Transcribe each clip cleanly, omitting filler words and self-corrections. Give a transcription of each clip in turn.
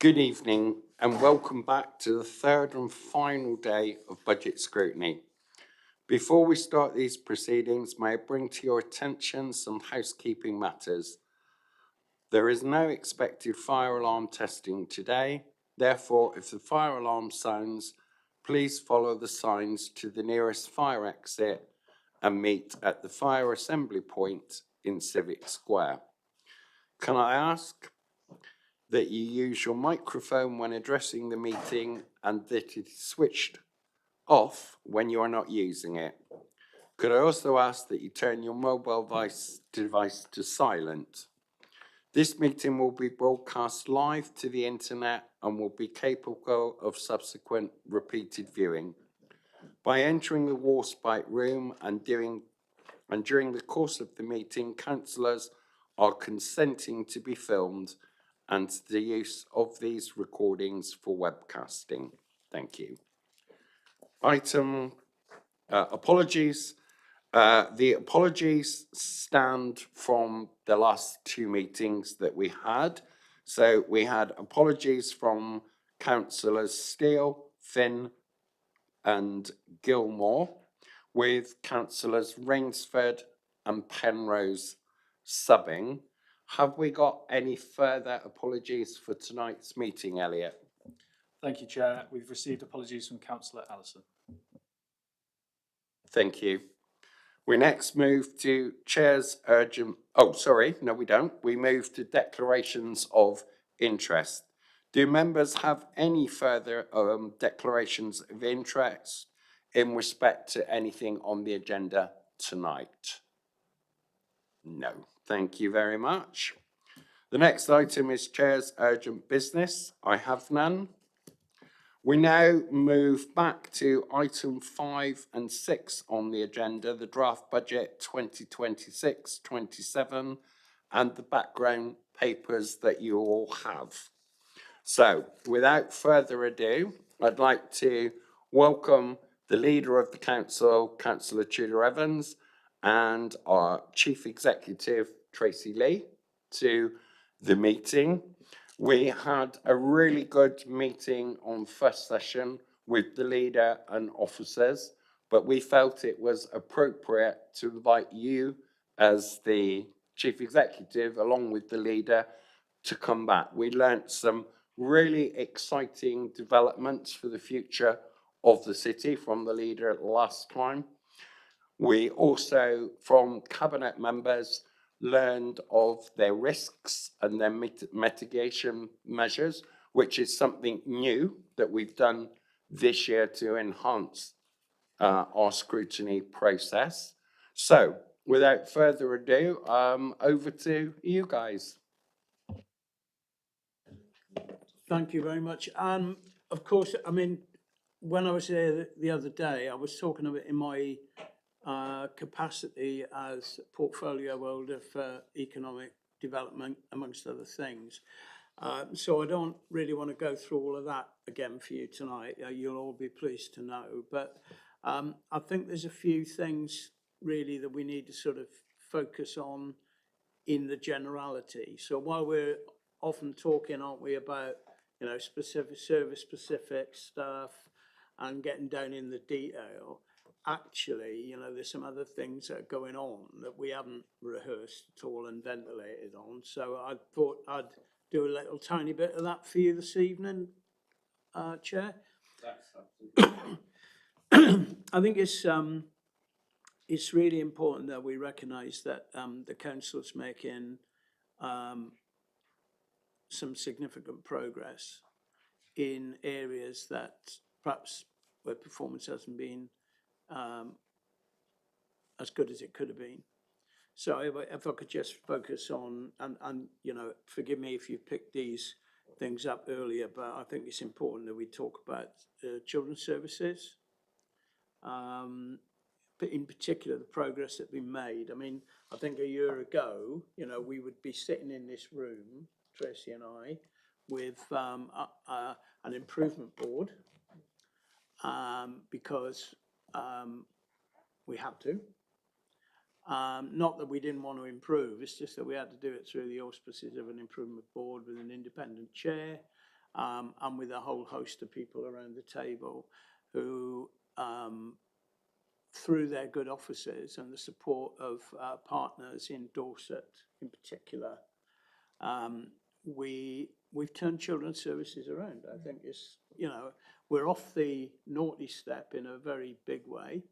Good evening and welcome back to the third and final day of budget scrutiny. Before we start these proceedings, may I bring to your attention some housekeeping matters. There is no expected fire alarm testing today. Therefore, if the fire alarm sounds, please follow the signs to the nearest fire exit and meet at the fire assembly point in Civic Square. Can I ask that you use your microphone when addressing the meeting and that it is switched off when you are not using it? Could I also ask that you turn your mobile device to silent? This meeting will be broadcast live to the internet and will be capable of subsequent repeated viewing. By entering the Warspite room and during the course of the meeting, councillors are consenting to be filmed and the use of these recordings for webcasting. Thank you. Item apologies. The apologies stand from the last two meetings that we had. So we had apologies from councillors Steele, Finn and Gilmore, with councillors Rainsford and Penrose subbing. Have we got any further apologies for tonight's meeting, Elliot? Thank you, Chair. We've received apologies from Councillor Allison. Thank you. We next move to Chair's urgent... Oh, sorry, no we don't. We move to declarations of interest. Do members have any further declarations of interest in respect to anything on the agenda tonight? No, thank you very much. The next item is Chair's urgent business. I have none. We now move back to item 5 and 6 on the agenda, the draft budget 2026-27 and the background papers that you all have. So, without further ado, I'd like to welcome the leader of the council, Councillor Tudor Evans, and our Chief Executive, Tracy Lee, to the meeting. We had a really good meeting on first session with the leader and officers, but we felt it was appropriate to invite you as the Chief Executive, along with the leader, to come back. We learnt some really exciting developments for the future of the city from the leader last time. We also, from cabinet members, learned of their risks and their mitigation measures, which is something new that we've done this year to enhance our scrutiny process. So, without further ado, over to you guys. Thank you very much. Of course, I mean, when I was there the other day, I was talking of it in my capacity as portfolio holder for economic development, amongst other things. So I don't really want to go through all of that again for you tonight. You'll all be pleased to know. But I think there's a few things really that we need to sort of focus on in the generality. So while we're often talking, aren't we, about specific service-specific stuff and getting down in the detail, actually, there's some other things that are going on that we haven't rehearsed at all and ventilated on. So I thought I'd do a little tiny bit of that for you this evening, Chair. I think it's really important that we recognise that the council's making some significant progress in areas that perhaps where performance hasn't been as good as it could have been. So if I could just focus on, and forgive me if you picked these things up earlier, but I think it's important that we talk about children's services, but in particular the progress that we made. I mean, I think a year ago, we would be sitting in this room, Tracy and I, with an improvement board because we had to. Not that we didn't want to improve, it's just that we had to do it through the auspices of an improvement board with an independent chair. and with a whole host of people around the table who, through their good offices and the support of partners in Dorset in particular, we've turned children's services around. I think it's, you know, we're off the naughty step in a very big way.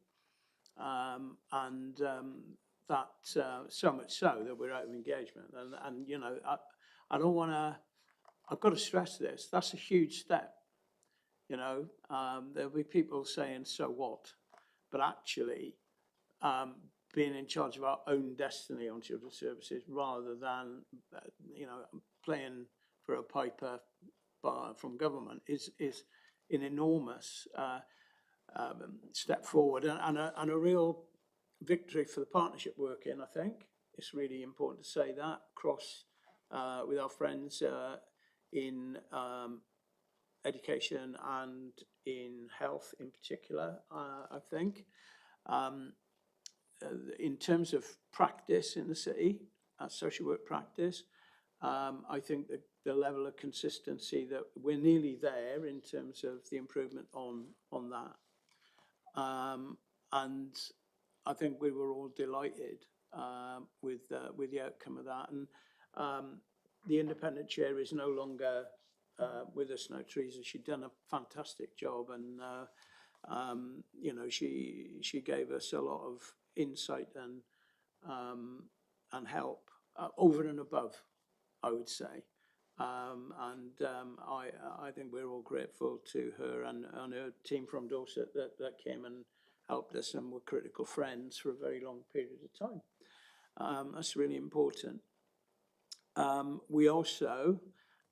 That so much so that we're out of engagement. And you know, I don't want to, I've got to stress this, that's a huge step. You know, there'll be people saying, so what? But actually, being in charge of our own destiny on children's services rather than, you know, playing for a piper from government is an enormous step forward and a real victory for the partnership working, I think. It's really important to say that across with our friends in education and in health in particular, I think. In terms of practice in the city, social work practice, I think that the level of consistency that we're nearly there in terms of the improvement on that. And I think we were all delighted with the outcome of that. And the independent chair is no longer with us now, Teresa. She'd done a fantastic job, and you know, she gave us a lot of insight and help over and above, I would say. I think we're all grateful to her and her team from Dorset that came and helped us and were critical friends for a very long period of time. That's really important. We also,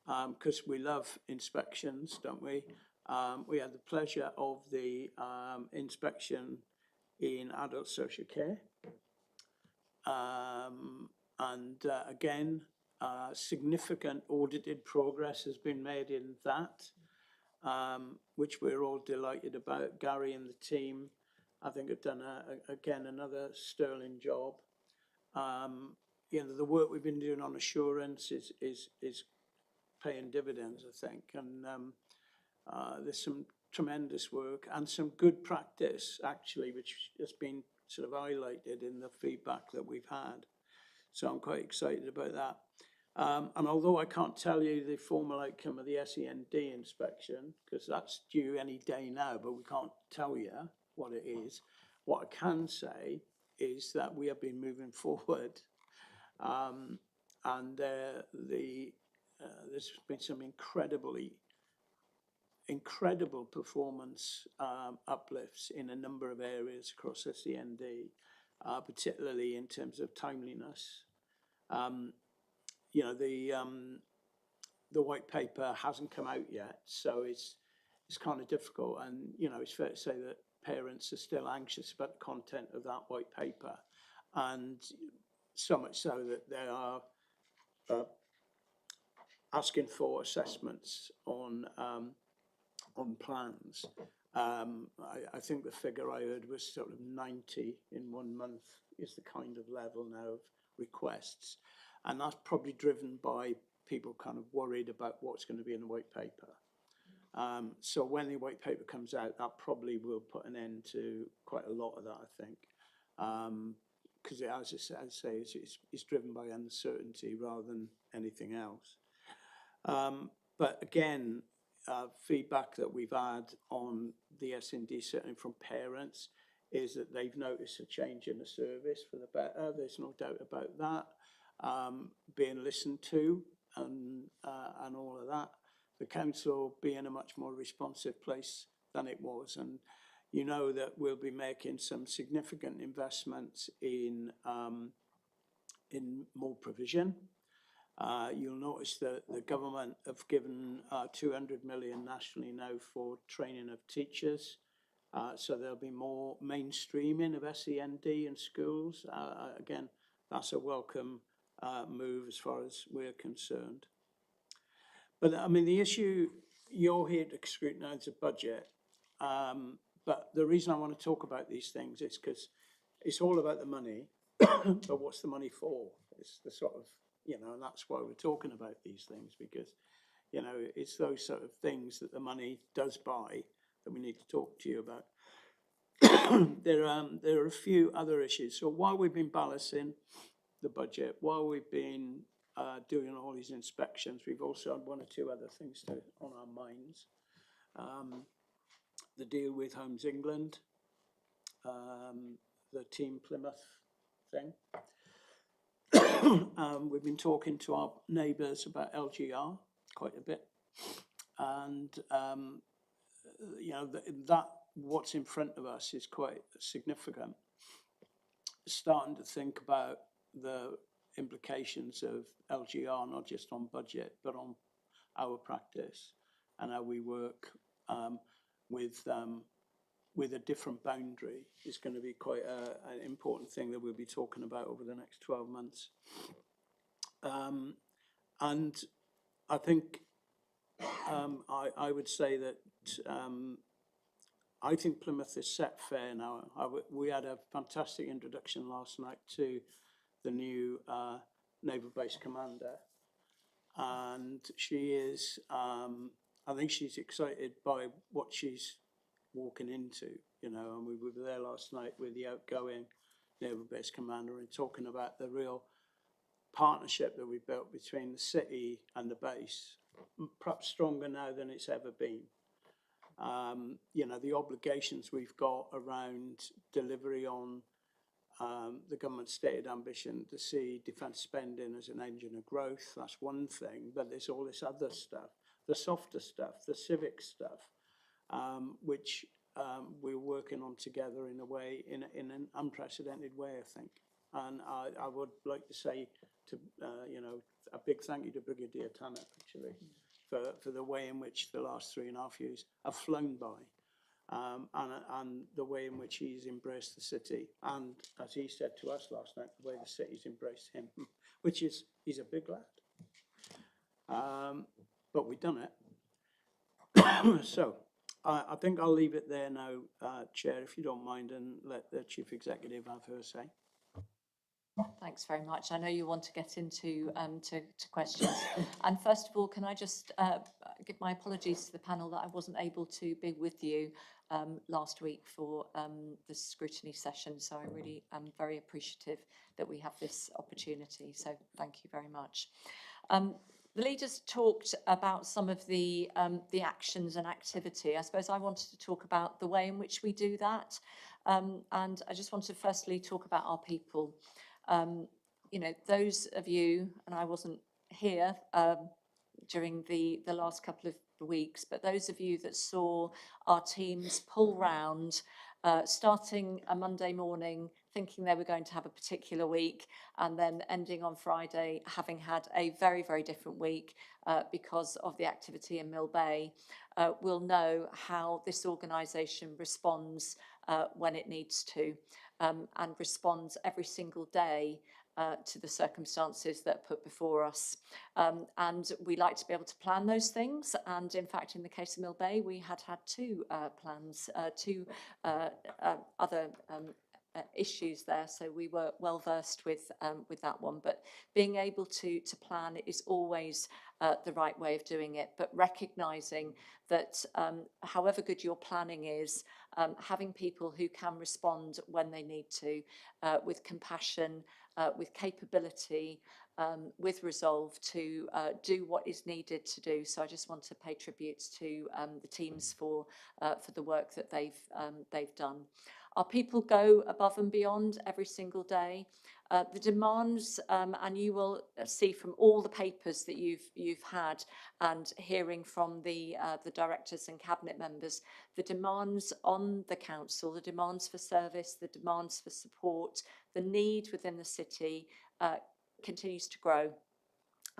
because we love inspections, don't we? We had the pleasure of the inspection in adult social care. Again, significant audited progress has been made in that, which we're all delighted about. Gary and the team, I think, have done, again, another sterling job. You know, the work we've been doing on assurance is paying dividends, I think. And there's some tremendous work and some good practice, actually, which has been sort of highlighted in the feedback that we've had. So I'm quite excited about that. And although I can't tell you the formal outcome of the SEND inspection, because that's due any day now, but we can't tell you what it is, what I can say is that we have been moving forward. And there's been some incredible performance uplifts in a number of areas across SEND, particularly in terms of timeliness. You know, the white paper hasn't come out yet, so it's kind of difficult. And you know, it's fair to say that parents are still anxious about the content of that white paper, and so much so that they are asking for assessments on plans. I think the figure I heard was sort of 90 in 1 month is the kind of level now of requests. And that's probably driven by people kind of worried about what's going to be in the white paper. So when the white paper comes out, that probably will put an end to quite a lot of that, I think. Because as I say, it's driven by uncertainty rather than anything else. But again, feedback that we've had on the SND, certainly from parents, is that they've noticed a change in the service for the better. There's no doubt about that. Being listened to and all of that. The council being a much more responsive place than it was. And you know that we'll be making some significant investments in more provision. You'll notice that the government have given 200 million nationally now for training of teachers. So there'll be more mainstreaming of SEND in schools. Again, that's a welcome move as far as we're concerned. But I mean, the issue, you're here to scrutinise the budget. But the reason I want to talk about these things is because it's all about the money, but what's the money for? It's the sort of, you know, and that's why we're talking about these things, because, You know, it's those sort of things that the money does buy that we need to talk to you about. There are a few other issues. So while we've been balancing the budget, while we've been doing all these inspections, we've also had one or two other things on our minds. The deal with Homes England, the Team Plymouth thing. We've been talking to our neighbours about LGR quite a bit, and you know that what's in front of us is quite significant. Starting to think about the implications of LGR, not just on budget, but on our practice and how we work with a different boundary is going to be quite an important thing that we'll be talking about over the next 12 months. And I think I would say that I think Plymouth is set fair now. We had a fantastic introduction last night to the new naval base commander, and she is, I think she's excited by what she's walking into, you know, and we were there last night with the outgoing naval base commander and talking about the real partnership that we built between the city and the base, perhaps stronger now than it's ever been. You know, the obligations we've got around delivery on the government's stated ambition to see defence spending as an engine of growth, that's one thing, but there's all this other stuff, the softer stuff, the civic stuff, which we're working on together in a way, in an unprecedented way, I think. And I would like to say to, you know, a big thank you to Brigadier Tanner, actually, for the way in which the last 3.5 years have flown by. And the way in which he's embraced the city, and as he said to us last night, the way the city's embraced him, which is, he's a big lad. But we've done it. So I think I'll leave it there now, Chair, if you don't mind, and let the Chief Executive have her say. Thanks very much. I know you want to get into to questions. And first of all, can I just give my apologies to the panel that I wasn't able to be with you last week for the scrutiny session. So I really am very appreciative that we have this opportunity. So thank you very much. The leaders talked about some of the actions and activity. I suppose I wanted to talk about the way in which we do that. And I just want to firstly talk about our people. You know, those of you, and I wasn't here during the last couple of weeks, but those of you that saw our teams pull round, starting a Monday morning, thinking they were going to have a particular week, and then ending on Friday, having had a very, very different week because of the activity in Mill Bay, will know how this organisation responds when it needs to. And responds every single day to the circumstances that are put before us. And we like to be able to plan those things. And in fact, in the case of Mill Bay, we had two plans, two other issues there, so we were well versed with that one. But being able to plan is always the right way of doing it, but recognising that however good your planning is, having people who can respond when they need to, with compassion, with capability, with resolve to do what is needed to do. So I just want to pay tribute to the teams for the work that they've done. Our people go above and beyond every single day. The demands, and you will see from all the papers that you've had and hearing from the directors and cabinet members, the demands on the council, the demands for service, the demands for support, the need within the city continues to grow.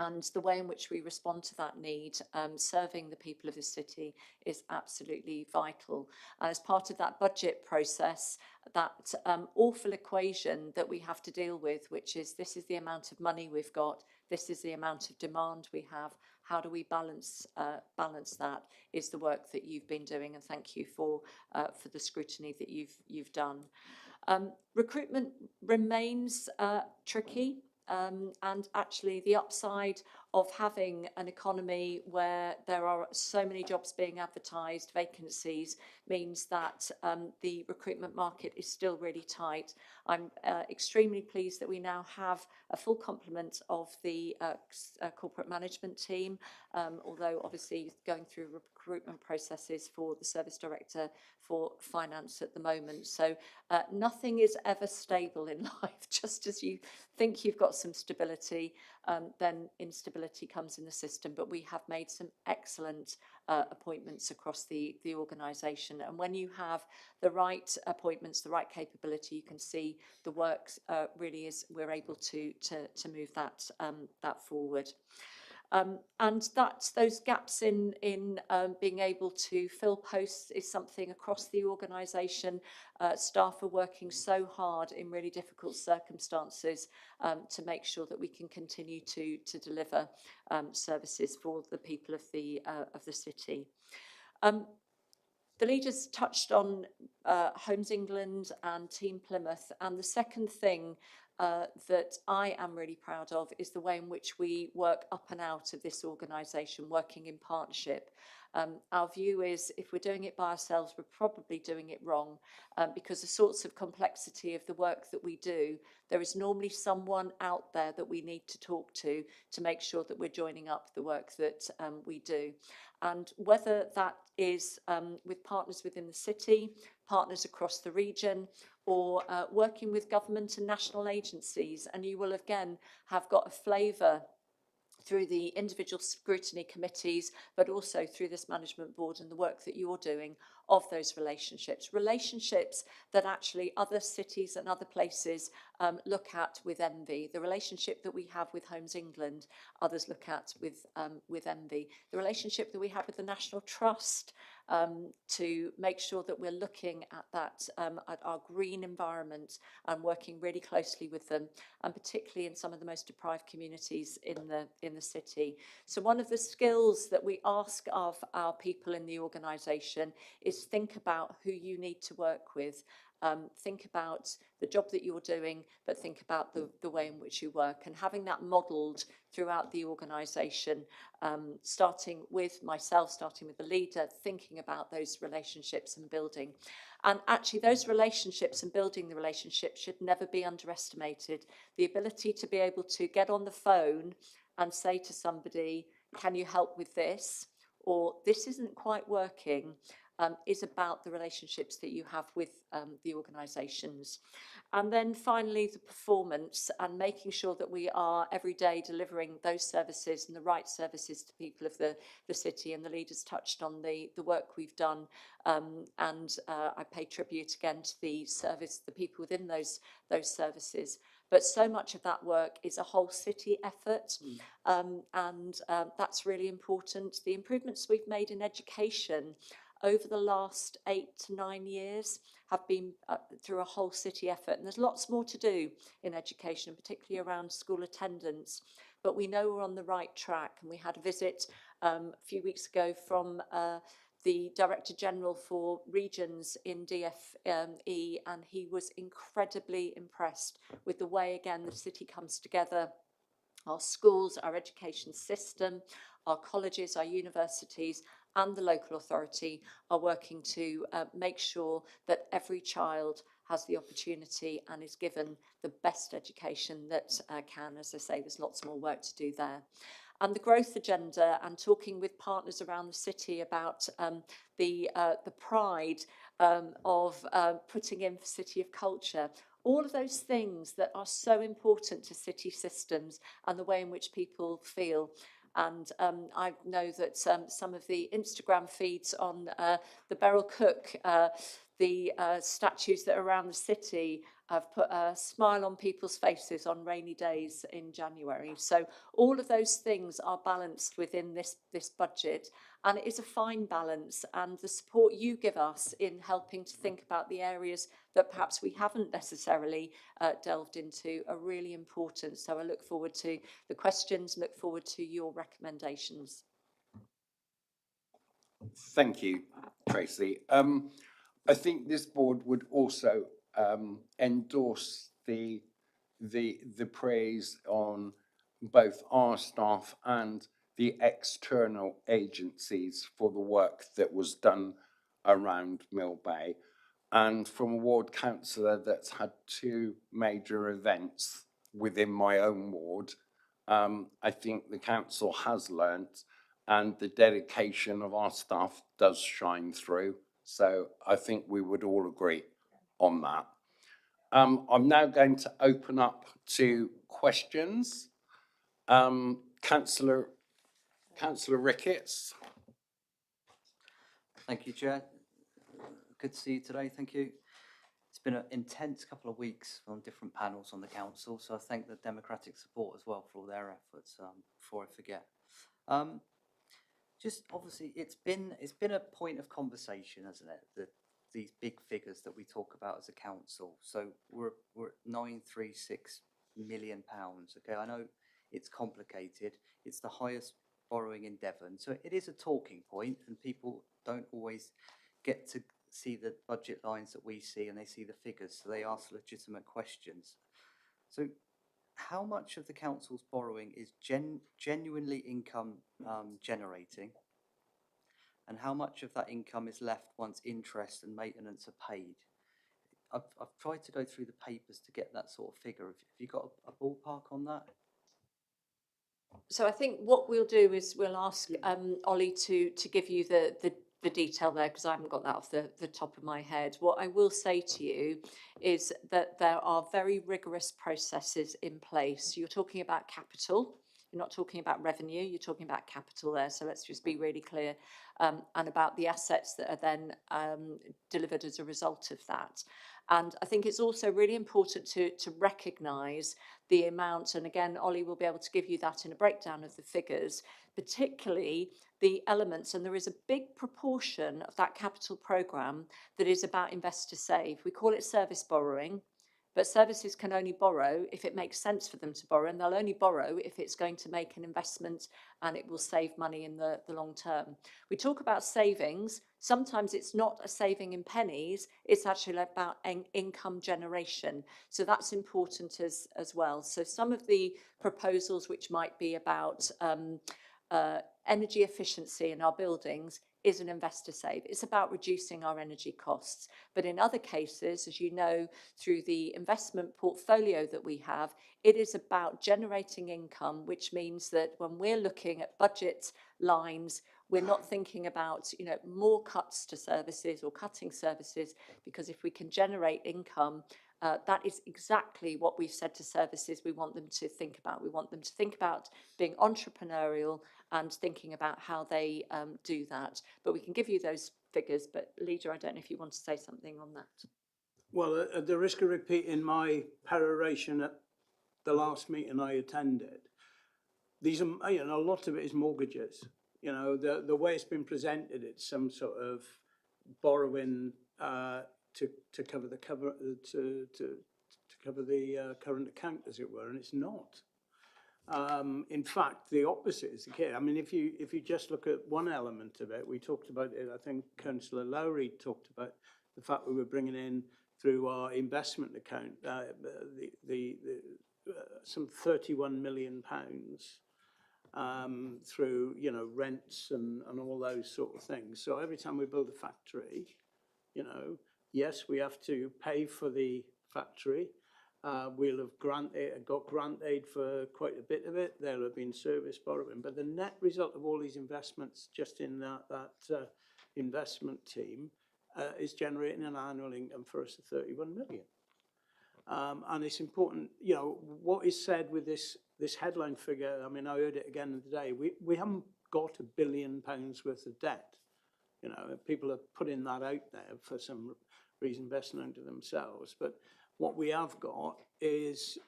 And the way in which we respond to that need, serving the people of the city, is absolutely vital. And as part of that budget process, that awful equation that we have to deal with, which is this is the amount of money we've got, this is the amount of demand we have, how do we balance that, is the work that you've been doing, and thank you for the scrutiny that you've done. Recruitment remains tricky. And actually the upside of having an economy where there are so many jobs being advertised, vacancies, means that the recruitment market is still really tight. I'm extremely pleased that we now have a full complement of the corporate management team, although obviously going through recruitment processes for the service director for finance at the moment. So nothing is ever stable in life. Just as you think you've got some stability, then instability comes in the system. But we have made some excellent appointments across the organisation. And when you have the right appointments, the right capability, you can see the work really is, we're able to move that forward. And that those gaps in being able to fill posts is something across the organisation. Staff are working so hard in really difficult circumstances to make sure that we can continue to deliver services for the people of the city. The leaders touched on Homes England and Team Plymouth, and the second thing that I am really proud of is the way in which we work up and out of this organisation, working in partnership. Our view is if we're doing it by ourselves, we're probably doing it wrong, because the sorts of complexity of the work that we do, there is normally someone out there that we need to talk to make sure that we're joining up the work that we do. And whether that is with partners within the city, partners across the region, or working with government and national agencies, and you will again have got a flavour through the individual scrutiny committees, but also through this management board and the work that you're doing of those relationships that actually other cities and other places look at with envy. The relationship that we have with Homes England, others look at with envy. The relationship that we have with the National Trust, to make sure that we're looking at that, at our green environment and working really closely with them, and particularly in some of the most deprived communities in the city. So one of the skills that we ask of our people in the organisation is think about who you need to work with. Think about the job that you're doing, but think about the way in which you work, and having that modelled throughout the organisation, starting with myself, starting with the leader, thinking about those relationships and building. And actually those relationships and building the relationships should never be underestimated. The ability to be able to get on the phone and say to somebody, can you help with this? Or this isn't quite working. Is about the relationships that you have with the organisations. And then finally, the performance and making sure that we are every day delivering those services and the right services to people of the city. And the leaders touched on the work we've done. And I pay tribute again to the people within those services. But so much of that work is a whole city effort, and that's really important. The improvements we've made in education over the last 8 to 9 years have been through a whole city effort. And there's lots more to do in education, particularly around school attendance. But we know we're on the right track. And we had a visit a few weeks ago from the Director General for Regions in DFE, and he was incredibly impressed with the way, again, the city comes together. Our schools, our education system, our colleges, our universities, and the local authority are working to make sure that every child has the opportunity and is given the best education that can. As I say, there's lots more work to do there. And the growth agenda, and talking with partners around the city about the pride of putting in for City of Culture. All of those things that are so important to city systems and the way in which people feel. And I know that some of the Instagram feeds on the Beryl Cook, the statues that are around the city, have put a smile on people's faces on rainy days in January. So all of those things are balanced within this budget, and it is a fine balance. And the support you give us in helping to think about the areas that perhaps we haven't necessarily delved into are really important. So I look forward to the questions, look forward to your recommendations. Thank you, Tracy. I think this board would also endorse the praise on both our staff and the external agencies for the work that was done around Mill Bay. And from a ward councillor that's had two major events within my own ward, I think the council has learnt, and the dedication of our staff does shine through. So I think we would all agree on that. I'm now going to open up to questions. Councillor Ricketts. Thank you, Chair. Good to see you today. Thank you. It's been an intense couple of weeks on different panels on the council, so I thank the democratic support as well for all their efforts. Before I forget, just obviously it's been a point of conversation, hasn't it? These big figures that we talk about as a council. So we're at £936 million. Okay, I know it's complicated. It's the highest borrowing in Devon, so it is a talking point, and people don't always get to see the budget lines that we see, and they see the figures, so they ask legitimate questions. So how much of the council's borrowing is genuinely income generating, and how much of that income is left once interest and maintenance are paid? I've tried to go through the papers to get that sort of figure. Have you got a ballpark on that? So I think what we'll do is we'll ask Ollie to give you the detail there, because I haven't got that off the top of my head. What I will say to you is that there are very rigorous processes in place. You're talking about capital. You're not talking about revenue, you're talking about capital there. So let's just be really clear, and about the assets that are then delivered as a result of that. And I think it's also really important to recognise the amount, and again, Ollie will be able to give you that in a breakdown of the figures, particularly the elements, and there is a big proportion of that capital programme that is about investor save. We call it service borrowing, but services can only borrow if it makes sense for them to borrow, and they'll only borrow if it's going to make an investment and it will save money in the long term. We talk about savings. Sometimes it's not a saving in pennies, it's actually about income generation. So that's important as well. So some of the proposals which might be about energy efficiency in our buildings is an investor save. It's about reducing our energy costs. But in other cases, as you know, through the investment portfolio that we have, it is about generating income, which means that when we're looking at budget lines, we're not thinking about, more cuts to services or cutting services, because if we can generate income, that is exactly what we've said to services we want them to think about. We want them to think about being entrepreneurial and thinking about how they do that. But we can give you those figures. But Leader, I don't know if you want to say something on that. Well, at the risk of repeating my peroration at the last meeting I attended, these are, a lot of it is mortgages. The way it's been presented, it's some sort of borrowing to cover the current account, as it were, and it's not. In fact, the opposite is the case. I mean, if you just look at one element of it, we talked about it. I think Councillor Lowry talked about the fact we were bringing in through our investment account some £31 million through rents and all those sort of things. So every time we build a factory, yes, we have to pay for the factory. We'll have got grant aid for quite a bit of it. There'll have been service borrowing, but the net result of all these investments just in that investment team is generating an annual income for us of 31 million. And it's important, what is said with this headline figure. I mean, I heard it again today. We haven't got £1 billion worth of debt. People are putting that out there for some reason, best known to themselves. But what we have got is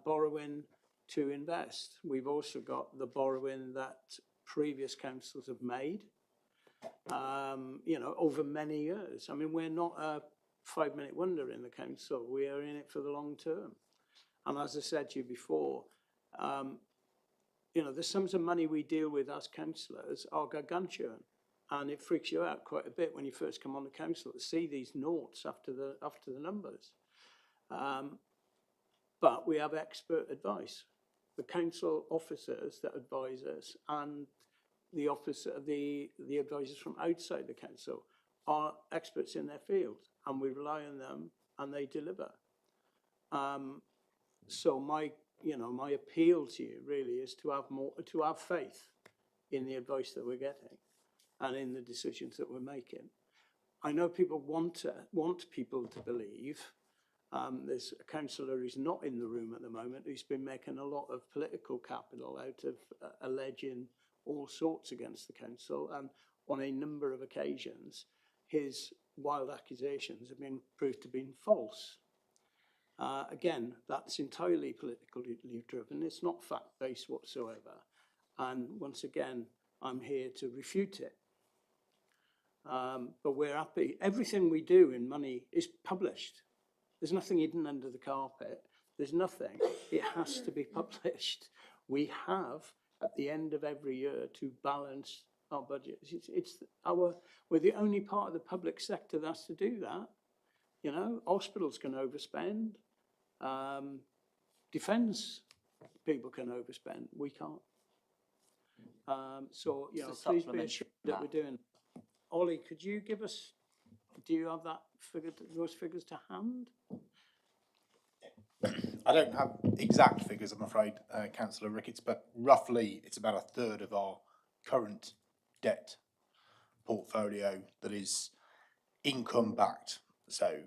borrowing to invest. We've also got the borrowing that previous councils have made, over many years. I mean, we're not a 5-minute wonder in the council. We are in it for the long term. And as I said to you before, the sums of money we deal with as councillors are gargantuan. And it freaks you out quite a bit when you first come on the council to see these noughts after the numbers. But we have expert advice. the council officers that advise us and the advisors from outside the council are experts in their field, and we rely on them and they deliver. So my appeal to you really is to have faith in the advice that we're getting and in the decisions that we're making. I know people want people to believe. There's a councillor who's not in the room at the moment who's been making a lot of political capital out of alleging all sorts against the council, and on a number of occasions his wild accusations have been proved to be false. Again, that's entirely politically driven. It's not fact-based whatsoever. And once again, I'm here to refute it. But we're happy. Everything we do in money is published. There's nothing hidden under the carpet. There's nothing. It has to be published. We have, at the end of every year, to balance our budget. We're the only part of the public sector that has to do that. You know, hospitals can overspend. Defence people can overspend. We can't. So, you know, please be assured that we're doing. Ollie, could you give us? Do you have that figure? Those figures to hand? I don't have exact figures, I'm afraid, Councillor Ricketts, but roughly it's about a third of our current debt portfolio that is income backed. So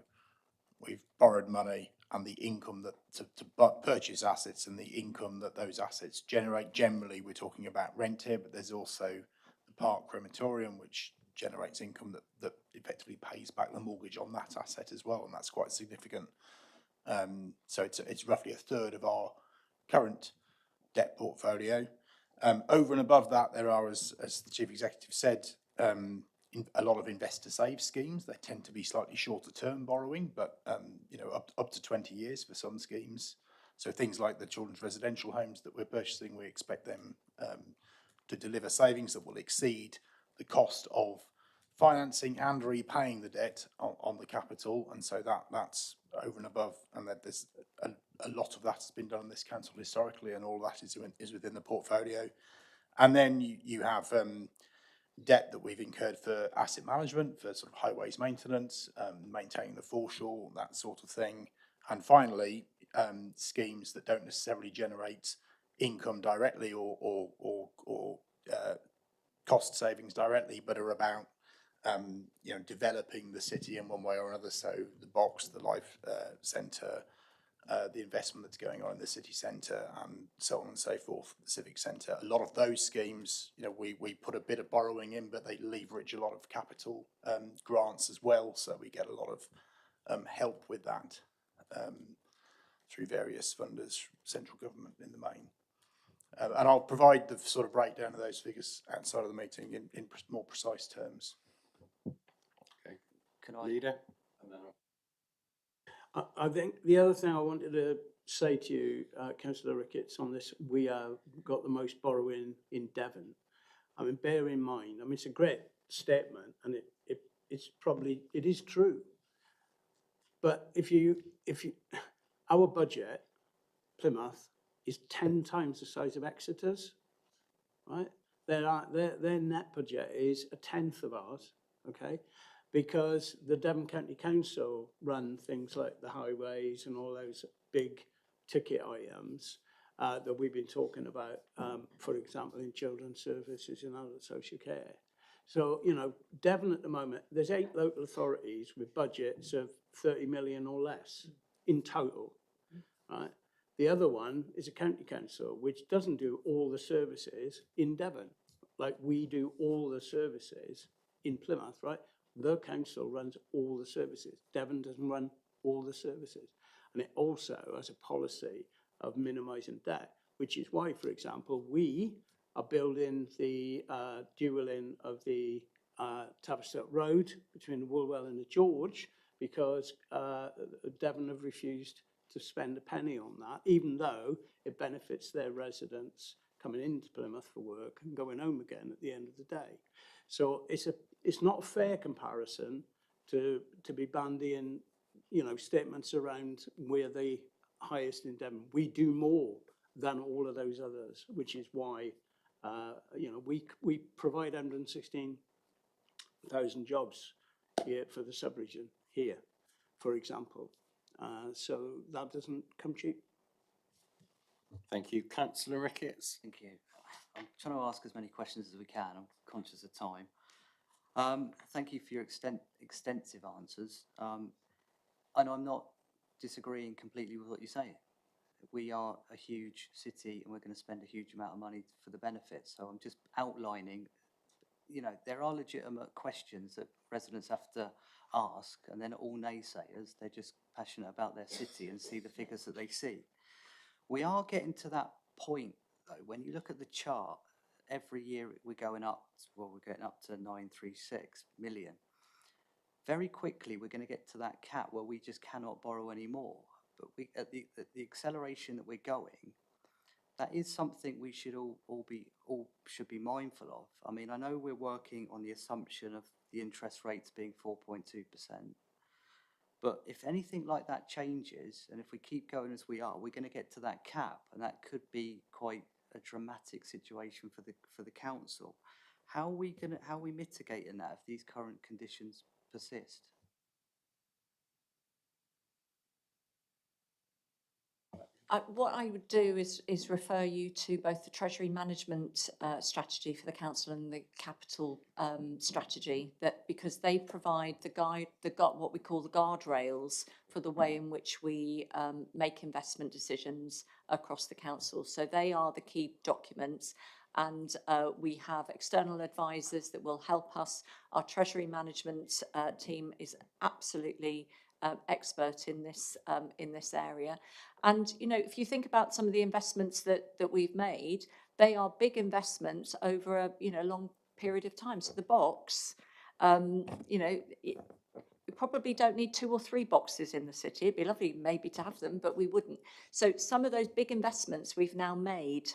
we've borrowed money, and the income that to purchase assets and the income that those assets generate. Generally, we're talking about rent here, but there's also the Park Crematorium, which generates income that effectively pays back the mortgage on that asset as well, and that's quite significant. So it's roughly a third of our current debt portfolio. Over and above that, there are, as the Chief Executive said, a lot of investor save schemes. They tend to be slightly shorter term borrowing, but you know, up to 20 years for some schemes. So things like the children's residential homes that we're purchasing, we expect them to deliver savings that will exceed the cost of financing and repaying the debt on the capital, and so that's over and above, and that there's a lot of that has been done in this council historically, and all that is within the portfolio. And then you have debt that we've incurred for asset management, for sort of highways maintenance, maintaining the foreshore, that sort of thing. And finally, schemes that don't necessarily generate income directly or cost savings directly, but are about you know, developing the city in one way or another. So the box, the life centre, the investment that's going on in the city centre, and so on and so forth, the civic centre. A lot of those schemes, you know, we put a bit of borrowing in, but they leverage a lot of capital grants as well. So we get a lot of help with that through various funders, central government in the main. And I'll provide the sort of breakdown of those figures outside of the meeting in more precise terms. Okay. Can I? Leader? And then I think the other thing I wanted to say to you, Councillor Ricketts, on this, we have got the most borrowing in Devon. I mean, bear in mind, I mean, it's a great statement, and it is true. But if you, our budget, Plymouth, is 10 times the size of Exeter's, right? Their net budget is a tenth of ours, okay? Because the Devon County Council run things like the highways and all those big ticket items that we've been talking about, for example, in children's services and adult social care. So, you know, Devon at the moment, there's 8 local authorities with budgets of 30 million or less in total, right? The other one is a county council, which doesn't do all the services in Devon, like we do all the services in Plymouth, right? The council runs all the services. Devon doesn't run all the services. And it also has a policy of minimising debt, which is why, for example, we are building the dualling of the Tavistock Road between the Woolwell and the George, because Devon have refused to spend a penny on that, even though it benefits their residents coming into Plymouth for work and going home again at the end of the day. So it's not a fair comparison to be bandying, you know, statements around we're the highest in Devon. We do more than all of those others, which is why, we provide 116,000 jobs here for the sub-region here, for example. So that doesn't come cheap. Thank you. Councillor Ricketts. Thank you. I'm trying to ask as many questions as we can. I'm conscious of time. Thank you for your extensive answers. And I'm not disagreeing completely with what you're saying. We are a huge city and we're going to spend a huge amount of money for the benefits. So I'm just outlining, there are legitimate questions that residents have to ask, and they're not all naysayers. They're just passionate about their city and see the figures that they see. We are getting to that point, though, when you look at the chart, every year we're getting up to 936 million. Very quickly, we're going to get to that cap where we just cannot borrow any more. But at the acceleration that we're going, that is something we should all should be mindful of. I mean, I know we're working on the assumption of the interest rates being 4.2%. But if anything like that changes, and if we keep going as we are, we're going to get to that cap, and that could be quite a dramatic situation for the council. How are we mitigating that if these current conditions persist? What I would do is refer you to both the Treasury Management strategy for the council and the capital strategy, because they provide what we call the guardrails for the way in which we make investment decisions across the council. So they are the key documents, and we have external advisors that will help us. Our Treasury Management team is absolutely expert in this area. And, if you think about some of the investments that we've made, they are big investments over a, long period of time. So the box, we probably don't need 2 or 3 boxes in the city. It'd be lovely maybe to have them, but we wouldn't. So some of those big investments we've now made.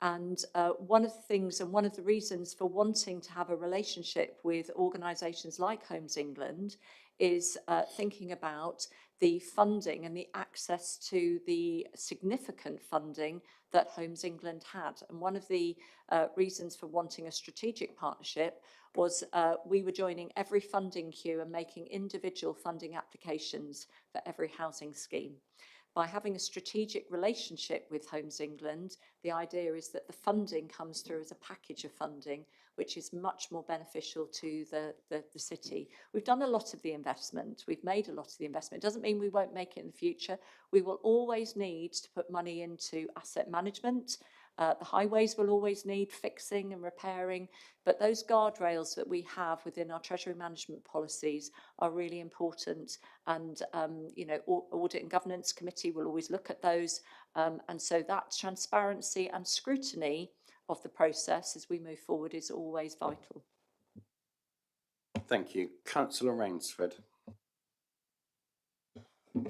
And one of the things and one of the reasons for wanting to have a relationship with organisations like Homes England is thinking about the funding and the access to the significant funding that Homes England had. And one of the reasons for wanting a strategic partnership was we were joining every funding queue and making individual funding applications for every housing scheme. By having a strategic relationship with Homes England, the idea is that the funding comes through as a package of funding, which is much more beneficial to the city. We've done a lot of the investment. We've made a lot of the investment. It doesn't mean we won't make it in the future. We will always need to put money into asset management. The highways will always need fixing and repairing, but those guardrails that we have within our Treasury Management policies are really important. And, Audit and Governance Committee will always look at those. And so that transparency and scrutiny of the process as we move forward is always vital. Thank you. Councillor Rainsford.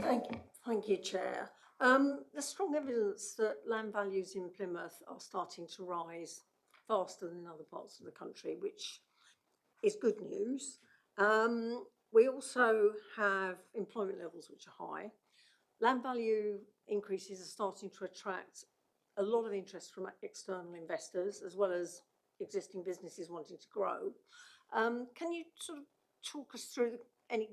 Thank you, Chair. There's strong evidence that land values in Plymouth are starting to rise faster than in other parts of the country, which is good news. We also have employment levels which are high. Land value increases are starting to attract a lot of interest from external investors, as well as existing businesses wanting to grow. Can you sort of talk us through any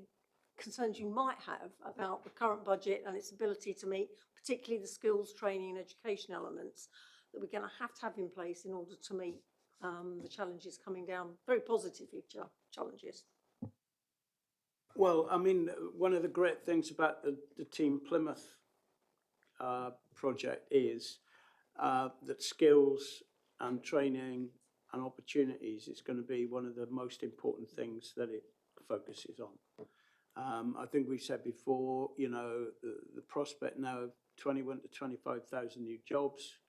concerns you might have about the current budget and its ability to meet particularly the skills, training and education elements that we're going to have in place in order to meet the challenges coming down, very positive future challenges? Well, I mean, one of the great things about the Team Plymouth project is that skills and training and opportunities is going to be one of the most important things that it focuses on. I think we said before, the prospect now of 21 to 25,000 new jobs.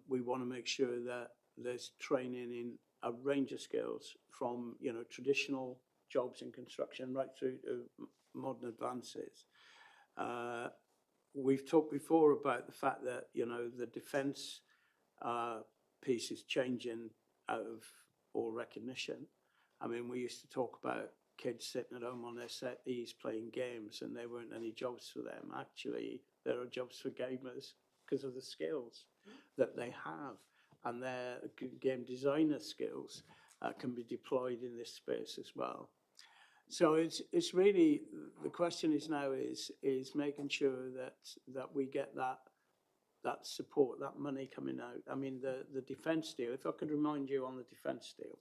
We want to make sure that there's training in a range of skills from, traditional jobs in construction right through to modern advances. We've talked before about the fact that, the defence piece is changing out of all recognition. I mean, we used to talk about kids sitting at home on their settees playing games and there weren't any jobs for them. Actually, there are jobs for gamers because of the skills that they have, and their game designer skills can be deployed in this space as well. So it's really, the question is now is making sure that we get that support, that money coming out. I mean, the defence deal, if I could remind you on the defence deal,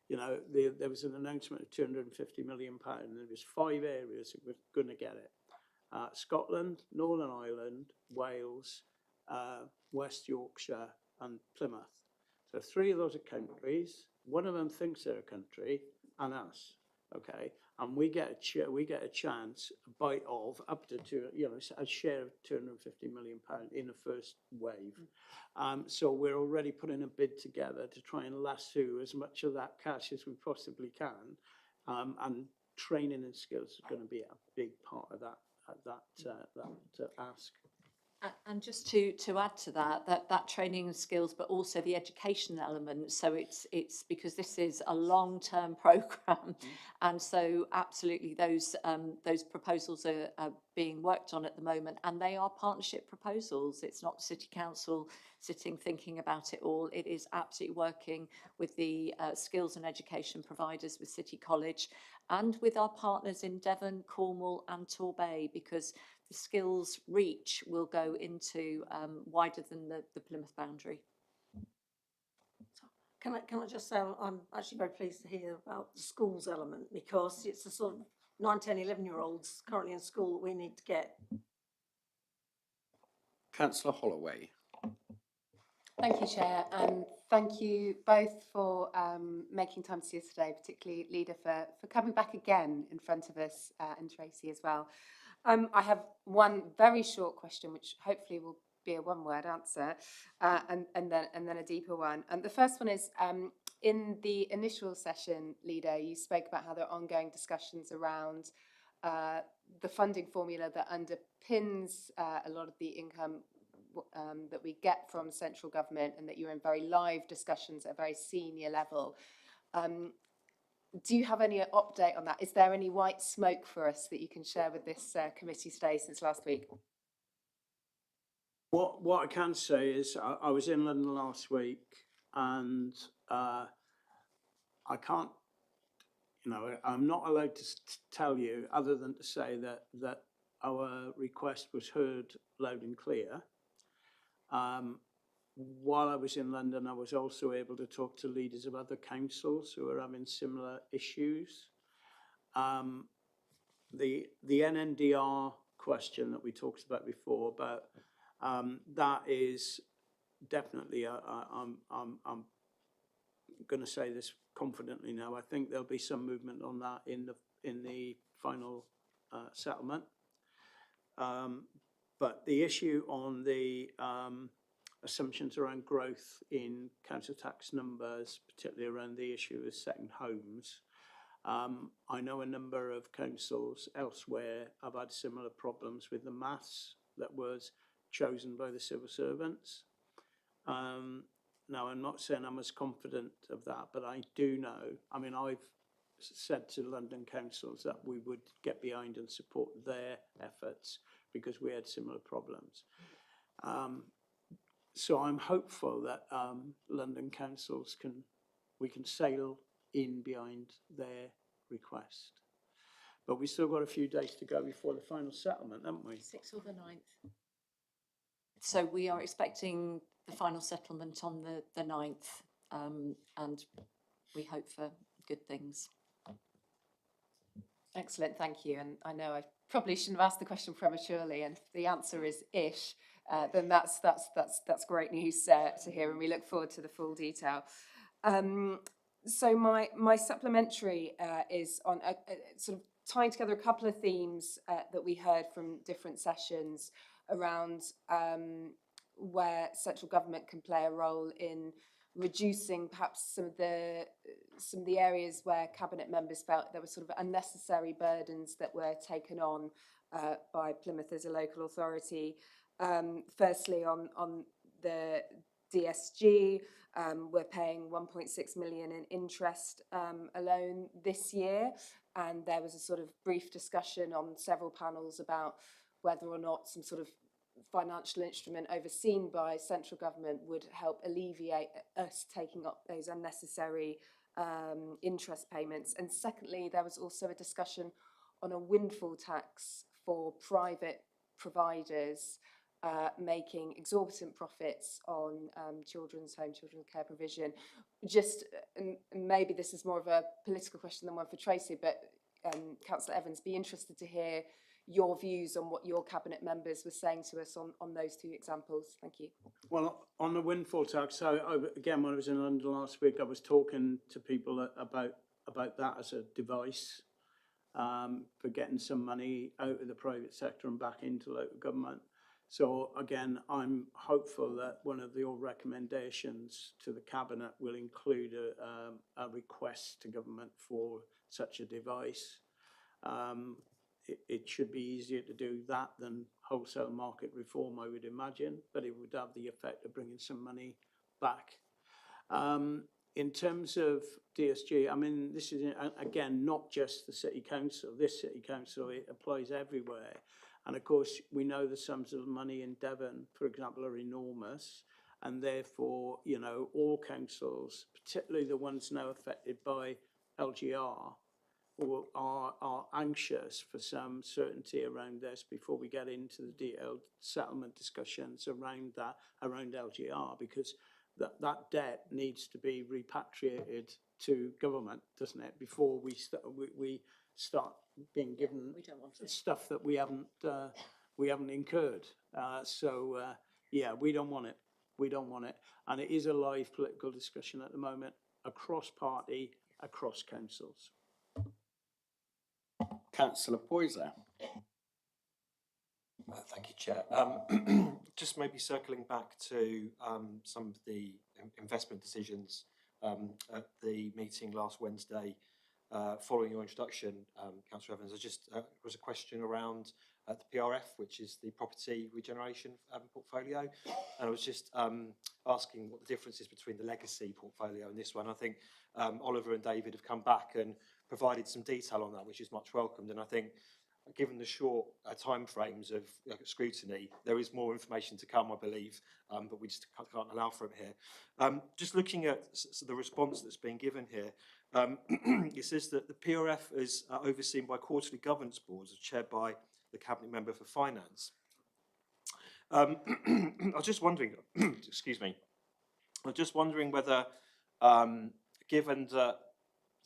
you know, there was an announcement of £250 million, and there was 5 areas that were going to get it. Scotland, Northern Ireland, Wales, West Yorkshire and Plymouth. So 3 of those are countries. One of them thinks they're a country, and us, okay? And we get a chance, a bite of up to a share of £250 million in the first wave. So we're already putting a bid together to try and lasso as much of that cash as we possibly can, and training and skills is going to be a big part of that ask. And just to add to that training and skills, but also the education element. So it's because this is a long-term programme, and so absolutely those proposals are being worked on at the moment, and they are partnership proposals. It's not City Council sitting thinking about it all. It is absolutely working with the skills and education providers, with City College, and with our partners in Devon, Cornwall, and Torbay, because the skills reach will go into wider than the Plymouth boundary. Can I just say I'm actually very pleased to hear about the schools element, because it's the sort of 9, 10, 11-year-olds currently in school that we need to get. Councillor Holloway. Thank you, Chair, and thank you both for making time to see us today, particularly Leader for coming back again in front of us, and Tracy as well. I have one very short question, which hopefully will be a one-word answer, and then a deeper one. And the first one is, in the initial session, Leader, you spoke about how there are ongoing discussions around the funding formula that underpins a lot of the income that we get from central government, and that you're in very live discussions at a very senior level. Do you have any update on that? Is there any white smoke for us that you can share with this committee today since last week? What I can say is I was in London last week, and I can't, I'm not allowed to tell you other than to say that our request was heard loud and clear. While I was in London, I was also able to talk to leaders of other councils who are having similar issues. The NNDR question that we talked about before, about that is definitely, I'm going to say this confidently now, I think there'll be some movement on that in the final settlement. But the issue on the assumptions around growth in council tax numbers, particularly around the issue of second homes, I know a number of councils elsewhere have had similar problems with the maths that was chosen by the civil servants. Now, I'm not saying I'm as confident of that, but I do know, I mean, I've said to London councils that we would get behind and support their efforts because we had similar problems. So I'm hopeful that London councils we can sail in behind their request. But we've still got a few days to go before the final settlement, haven't we? 6th or the 9th. So we are expecting the final settlement on the 9th, and we hope for good things. Excellent, thank you. And I know I probably shouldn't have asked the question prematurely, and if the answer is ish, then that's great news to hear, and we look forward to the full detail. So my supplementary is on sort of tying together a couple of themes that we heard from different sessions around where central government can play a role in reducing perhaps some of the areas where cabinet members felt there were sort of unnecessary burdens that were taken on by Plymouth as a local authority. Firstly, on the DSG, we're paying 1.6 million in interest alone this year, and there was a sort of brief discussion on several panels about whether or not some sort of financial instrument overseen by central government would help alleviate us taking up those unnecessary interest payments. And secondly, there was also a discussion on a windfall tax for private providers making exorbitant profits on children's care provision. Just, and maybe this is more of a political question than one for Tracy, but Councillor Evans, be interested to hear your views on what your cabinet members were saying to us on those two examples. Thank you. Well, on the windfall tax, again, when I was in London last week, I was talking to people about that as a device for getting some money out of the private sector and back into local government. So again, I'm hopeful that one of your recommendations to the cabinet will include a request to government for such a device. It should be easier to do that than wholesale market reform, I would imagine, but it would have the effect of bringing some money back. In terms of DSG, I mean, this is, again, not just the City Council. This City Council, it applies everywhere. And of course, we know the sums of money in Devon, for example, are enormous. And therefore, you know, all councils, particularly the ones now affected by LGR, are anxious for some certainty around this before we get into the detailed settlement discussions around that, around LGR, because that debt needs to be repatriated to government, doesn't it, before we start being given stuff that we haven't incurred. Yeah, we don't want it. We don't want it. And it is a live political discussion at the moment across party, across councils. Councillor Poyser. Thank you, Chair. Just maybe circling back to some of the investment decisions at the meeting last Wednesday, following your introduction, Councillor Evans, was a question around the PRF, which is the property regeneration portfolio, and I was just asking what the difference is between the legacy portfolio and this one. I think Oliver and David have come back and provided some detail on that, which is much welcomed, and I think given the short time frames of scrutiny, there is more information to come, I believe, but we just can't allow for it here. Just looking at the response that's been given here, it says that the PRF is overseen by quarterly governance boards chaired by the Cabinet Member for Finance. I was just wondering, excuse me, I was just wondering whether, given that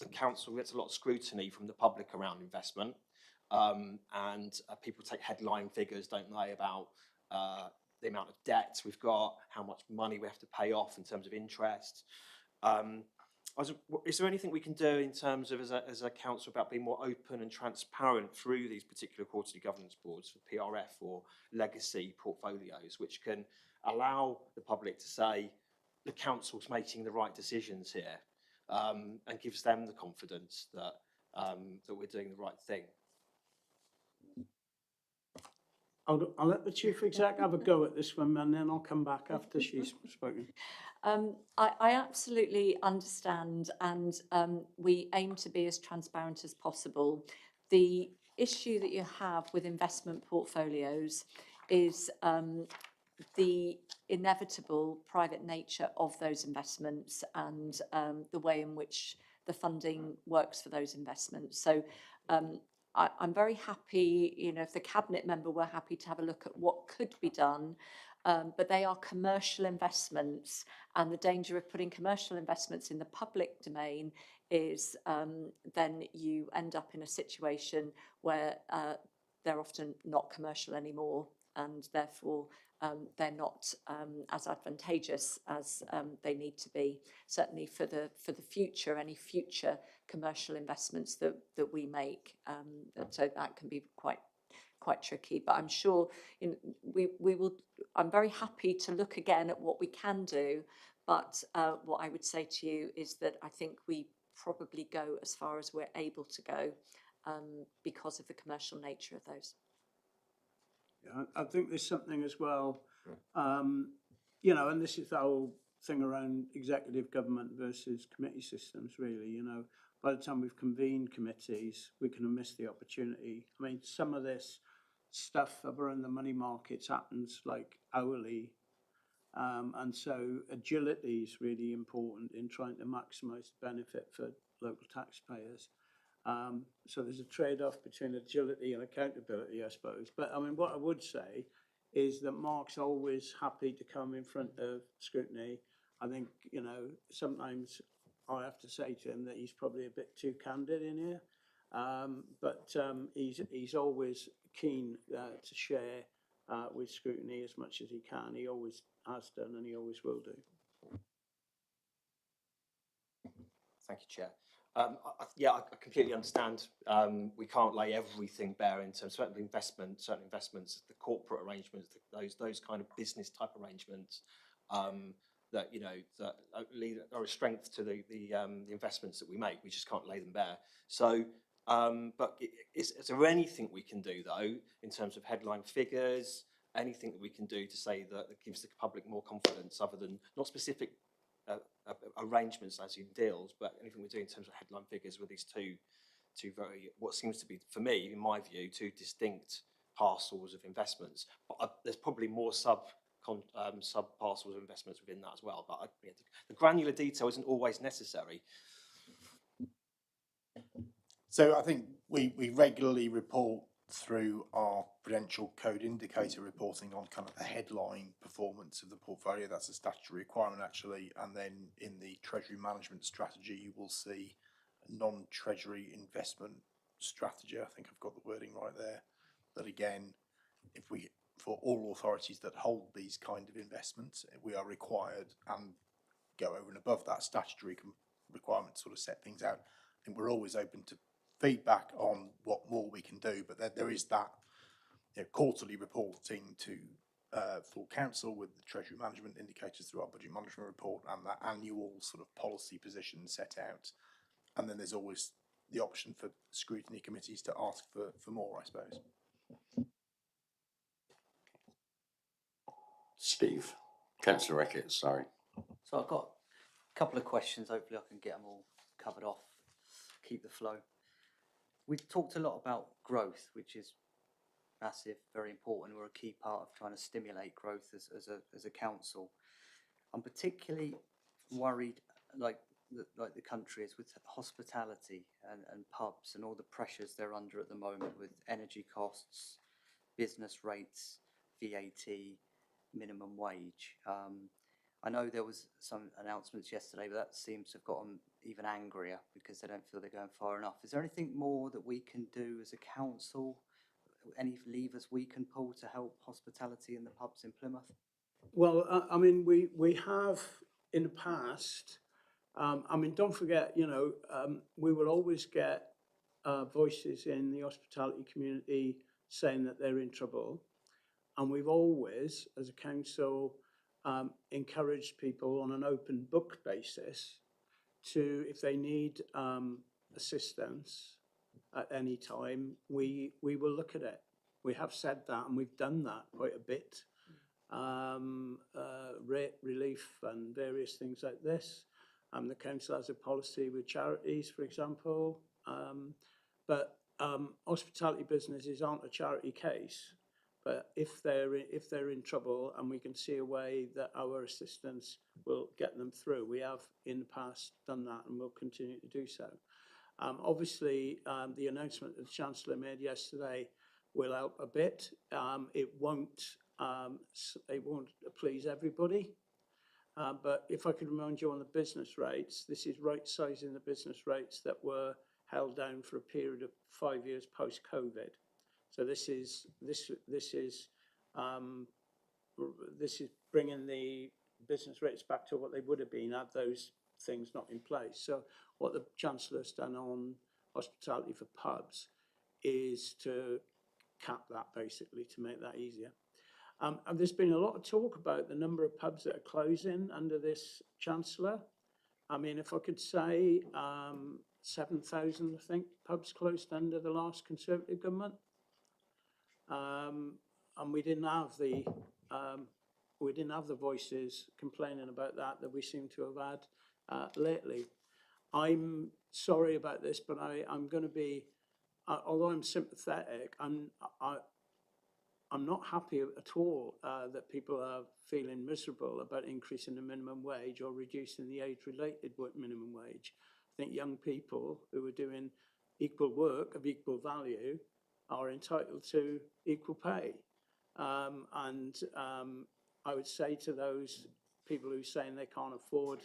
the Council gets a lot of scrutiny from the public around investment, and people take headline figures, don't they, about the amount of debt we've got, how much money we have to pay off in terms of interest. Is there anything we can do in terms of, as a council, about being more open and transparent through these particular quarterly governance boards for PRF or legacy portfolios, which can allow the public to say the council's making the right decisions here, and gives them the confidence that that we're doing the right thing? I'll let the Chief Exec have a go at this one, and then I'll come back after she's spoken. I absolutely understand, and we aim to be as transparent as possible. The issue that you have with investment portfolios is the inevitable private nature of those investments and the way in which the funding works for those investments. So I'm very happy, you know, if the Cabinet Member were happy to have a look at what could be done, but they are commercial investments, and the danger of putting commercial investments in the public domain is then you end up in a situation where they're often not commercial anymore, and therefore they're not as advantageous as they need to be. Certainly for the future, any future commercial investments that we make, so that can be quite tricky. But I'm sure, you know, we will. I'm very happy to look again at what we can do. But what I would say to you is that I think we probably go as far as we're able to go because of the commercial nature of those. Yeah, I think there's something as well, you know, and this is the whole thing around executive government versus committee systems, really. You know, by the time we've convened committees, we can have missed the opportunity. I mean, some of this stuff around the money markets happens like hourly. And so agility is really important in trying to maximise the benefit for local taxpayers. So there's a trade-off between agility and accountability, I suppose. But I mean, what I would say is that Mark's always happy to come in front of scrutiny. I think, you know, sometimes I have to say to him that he's probably a bit too candid in here. But he's always keen to share with scrutiny as much as he can. He always has done and he always will do. Thank you, Chair. I completely understand. We can't lay everything bare in terms of certain investments, the corporate arrangements, those kind of business type arrangements that you know that are a strength to the investments that we make. We just can't lay them bare. So, but is there anything we can do though in terms of headline figures? Anything that we can do to say that gives the public more confidence, other than not specific arrangements as in deals, but anything we're doing in terms of headline figures with these two very, what seems to be, for me, in my view, two distinct parcels of investments. But there's probably more sub parcels of investments within that as well. But the granular detail isn't always necessary. So I think we regularly report through our Prudential Code indicator reporting on kind of the headline performance of the portfolio. That's a statutory requirement actually. And then in the Treasury Management Strategy, you will see a non-Treasury investment strategy. I think I've got the wording right there. That again, for all authorities that hold these kind of investments, we are required and go over and above that statutory requirement to sort of set things out. I think we're always open to feedback on what more we can do, but there is that quarterly reporting to full council with the Treasury Management indicators through our budget monitoring report and that annual sort of policy position set out. And then there's always the option for scrutiny committees to ask for more, I suppose. Steve, Councillor Ricketts, sorry. So I've got a couple of questions. Hopefully I can get them all covered off, keep the flow. We've talked a lot about growth, which is massive, very important. We're a key part of trying to stimulate growth as a council. I'm particularly worried, like the country is, with hospitality and pubs and all the pressures they're under at the moment with energy costs, business rates, VAT, minimum wage. I know there was some announcements yesterday, but that seems to have gotten even angrier because they don't feel they're going far enough. Is there anything more that we can do as a council? Any levers we can pull to help hospitality in the pubs in Plymouth? Well, I mean, we have in the past. I mean, don't forget, you know, we will always get voices in the hospitality community saying that they're in trouble. And we've always, as a council, encouraged people on an open book basis to, if they need assistance at any time, we will look at it. We have said that and we've done that quite a bit. Rate relief and various things like this. The council has a policy with charities, for example. But hospitality businesses aren't a charity case. But if they're in trouble and we can see a way that our assistance will get them through, we have in the past done that and will continue to do so. Obviously, the announcement that the Chancellor made yesterday will help a bit. It won't please everybody. But if I could remind you on the business rates, this is right sizing the business rates that were held down for a period of 5 years post-COVID. So this is bringing the business rates back to what they would have been had those things not in place. So what the Chancellor's done on hospitality for pubs is to cap that, basically, to make that easier. And there's been a lot of talk about the number of pubs that are closing under this Chancellor. I mean, if I could say 7,000, I think, pubs closed under the last Conservative government. And we didn't have the voices complaining about that we seem to have had lately. I'm sorry about this, but I'm going to be, although I'm sympathetic, I'm not happy at all that people are feeling miserable about increasing the minimum wage or reducing the age-related minimum wage. I think young people who are doing equal work of equal value are entitled to equal pay. I would say to those people who are saying they can't afford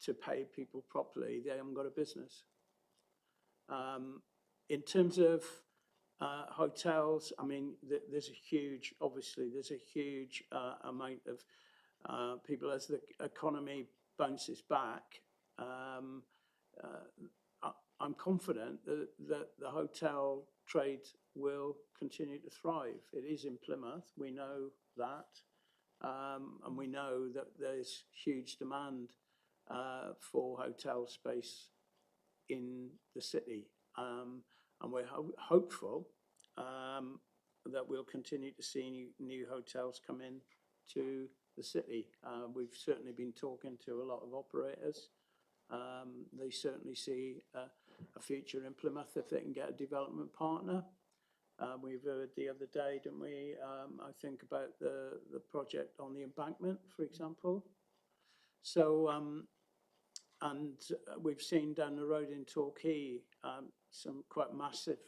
to pay people properly, they haven't got a business. In terms of hotels, I mean, there's a huge amount of people as the economy bounces back. I'm confident that the hotel trade will continue to thrive. It is in Plymouth, we know that, and we know that there's huge demand for hotel space in the city, and we're hopeful that we'll continue to see new hotels come in to the city. We've certainly been talking to a lot of operators. They certainly see a future in Plymouth if they can get a development partner. We've heard the other day, didn't we, I think about the project on the embankment, for example. So, and we've seen down the road in Torquay some quite massive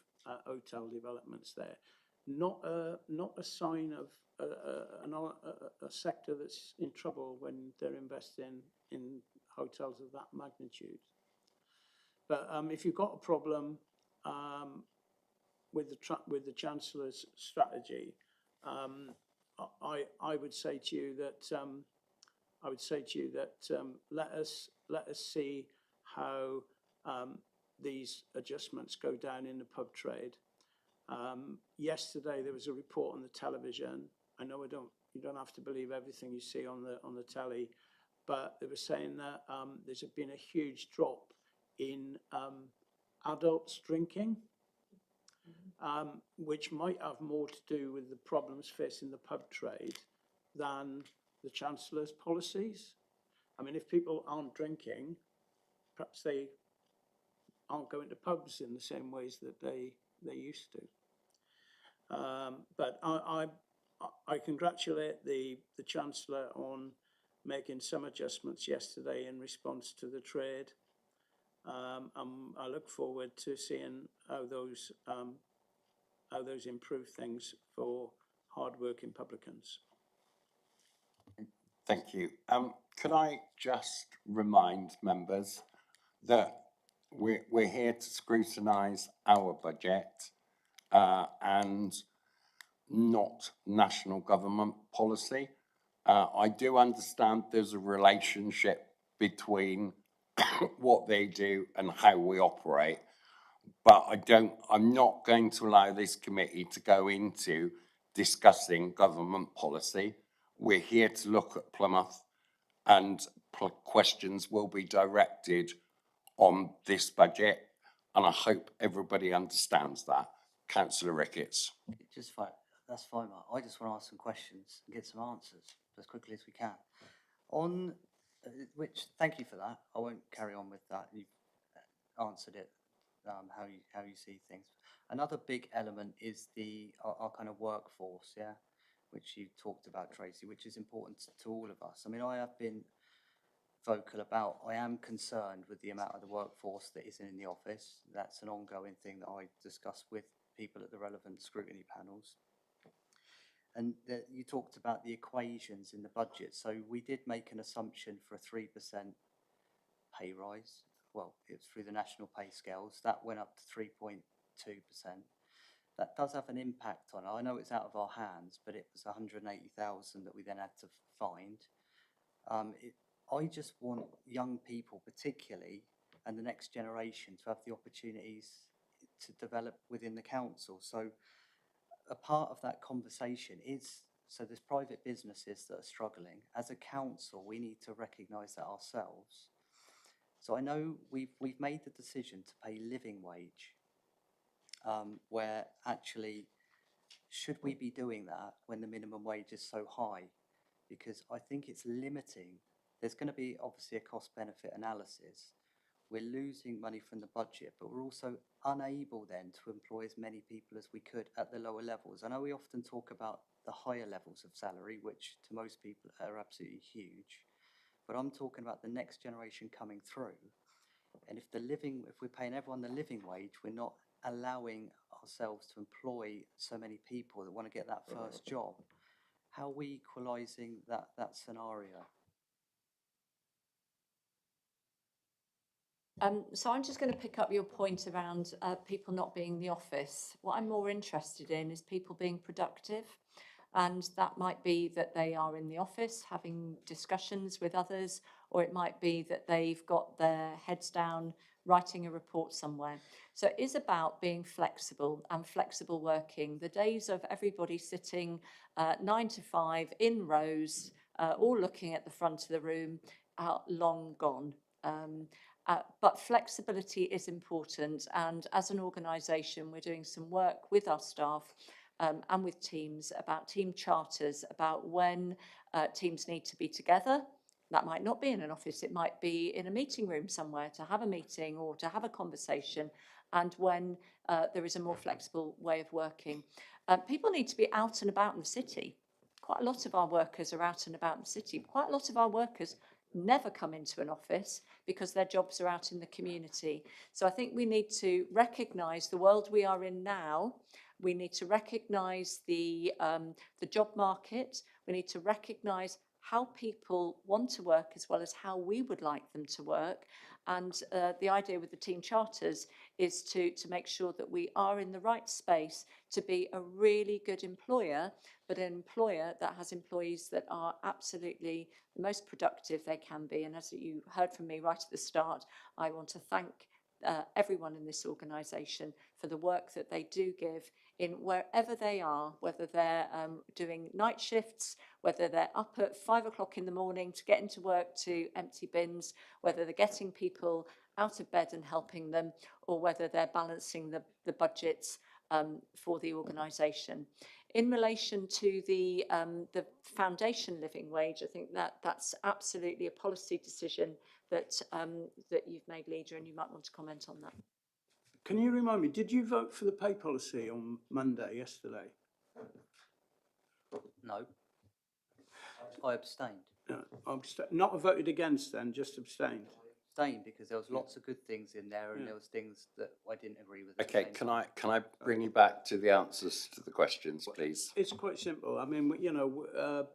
hotel developments there. Not a sign of a sector that's in trouble when they're investing in hotels of that magnitude. But if you've got a problem with the Chancellor's strategy, I would say to you that let us see how these adjustments go down in the pub trade. Yesterday there was a report on the television. I know you don't have to believe everything you see on the telly, but they were saying that there's been a huge drop in adults drinking, which might have more to do with the problems facing the pub trade than the Chancellor's policies. I mean, if people aren't drinking, perhaps they aren't going to pubs in the same ways that they used to. But I congratulate the Chancellor on making some adjustments yesterday in response to the trade. I look forward to seeing how those improve things for hard-working publicans. Thank you. Could I just remind members that we're here to scrutinise our budget and not national government policy. I do understand there's a relationship between what they do and how we operate, but I'm not going to allow this committee to go into discussing government policy. We're here to look at Plymouth, and questions will be directed on this budget, and I hope everybody understands that. Councillor Ricketts. Just fine. That's fine, Mark. I just want to ask some questions and get some answers as quickly as we can. On which, thank you for that. I won't carry on with that. You've answered it, how you see things. Another big element is our kind of workforce, yeah, which you talked about, Tracy, which is important to all of us. I mean, I have been vocal about, I am concerned with the amount of the workforce that isn't in the office. That's an ongoing thing that I discuss with people at the relevant scrutiny panels. And you talked about the equations in the budget. So we did make an assumption for a 3% pay rise. Well, it's through the national pay scales. That went up to 3.2%. That does have an impact on it. I know it's out of our hands, but it was 180,000 that we then had to find. I just want young people particularly, and the next generation, to have the opportunities to develop within the council. So a part of that conversation is, so there's private businesses that are struggling. As a council, we need to recognise that ourselves. So I know we've made the decision to pay living wage, where actually, should we be doing that when the minimum wage is so high? Because I think it's limiting. There's going to be obviously a cost benefit analysis. we're losing money from the budget, but we're also unable then to employ as many people as we could at the lower levels. I know we often talk about the higher levels of salary, which to most people are absolutely huge, but I'm talking about the next generation coming through. And if we're paying everyone the living wage, we're not allowing ourselves to employ so many people that want to get that first job. How are we equalising that scenario? So I'm just going to pick up your point around people not being in the office. What I'm more interested in is people being productive. And that might be that they are in the office having discussions with others, or it might be that they've got their heads down writing a report somewhere. So it is about being flexible and flexible working. The days of everybody sitting 9 to 5 in rows, all looking at the front of the room, are long gone. But flexibility is important, and as an organisation, we're doing some work with our staff and with teams about team charters, about when teams need to be together. That might not be in an office, it might be in a meeting room somewhere to have a meeting or to have a conversation, and when there is a more flexible way of working. People need to be out and about in the city. Quite a lot of our workers are out and about in the city. Quite a lot of our workers never come into an office because their jobs are out in the community. So I think we need to recognise the world we are in now. We need to recognise the job market. We need to recognise how people want to work as well as how we would like them to work. And the idea with the team charters is to make sure that we are in the right space to be a really good employer, but an employer that has employees that are absolutely the most productive they can be. And as you heard from me right at the start, I want to thank everyone in this organisation for the work that they do give in wherever they are, whether they're doing night shifts, whether they're up at 5 o'clock in the morning to get into work to empty bins, whether they're getting people out of bed and helping them, or whether they're balancing the budgets for the organisation. In relation to the foundation living wage, I think that's absolutely a policy decision that you've made, Leader, and you might want to comment on that. Can you remind me, did you vote for the pay policy on Monday, yesterday? No. I abstained. No, not voted against then, just abstained. Abstained because there was lots of good things in there, and there was things that I didn't agree with. Okay, can I bring you back to the answers to the questions, please? It's quite simple. I mean, you know,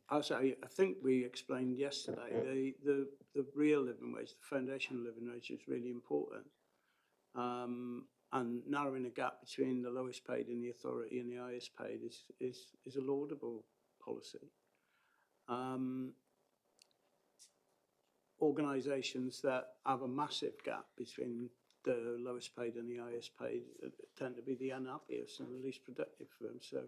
I think we explained yesterday the real living wage, the foundation living wage, is really important. And narrowing the gap between the lowest paid in the authority and the highest paid is a laudable policy. Organisations that have a massive gap between the lowest paid and the highest paid tend to be the unhappiest and the least productive firms. So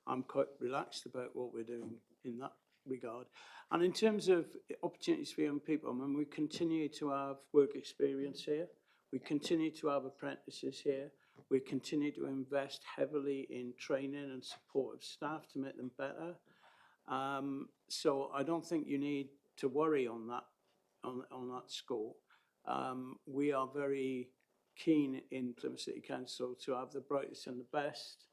I'm quite relaxed about what we're doing in that regard. And in terms of opportunities for young people, I mean, we continue to have work experience here. We continue to have apprentices here. We continue to invest heavily in training and support of staff to make them better. So I don't think you need to worry on that score. We are very keen in Plymouth City Council to have the brightest and the best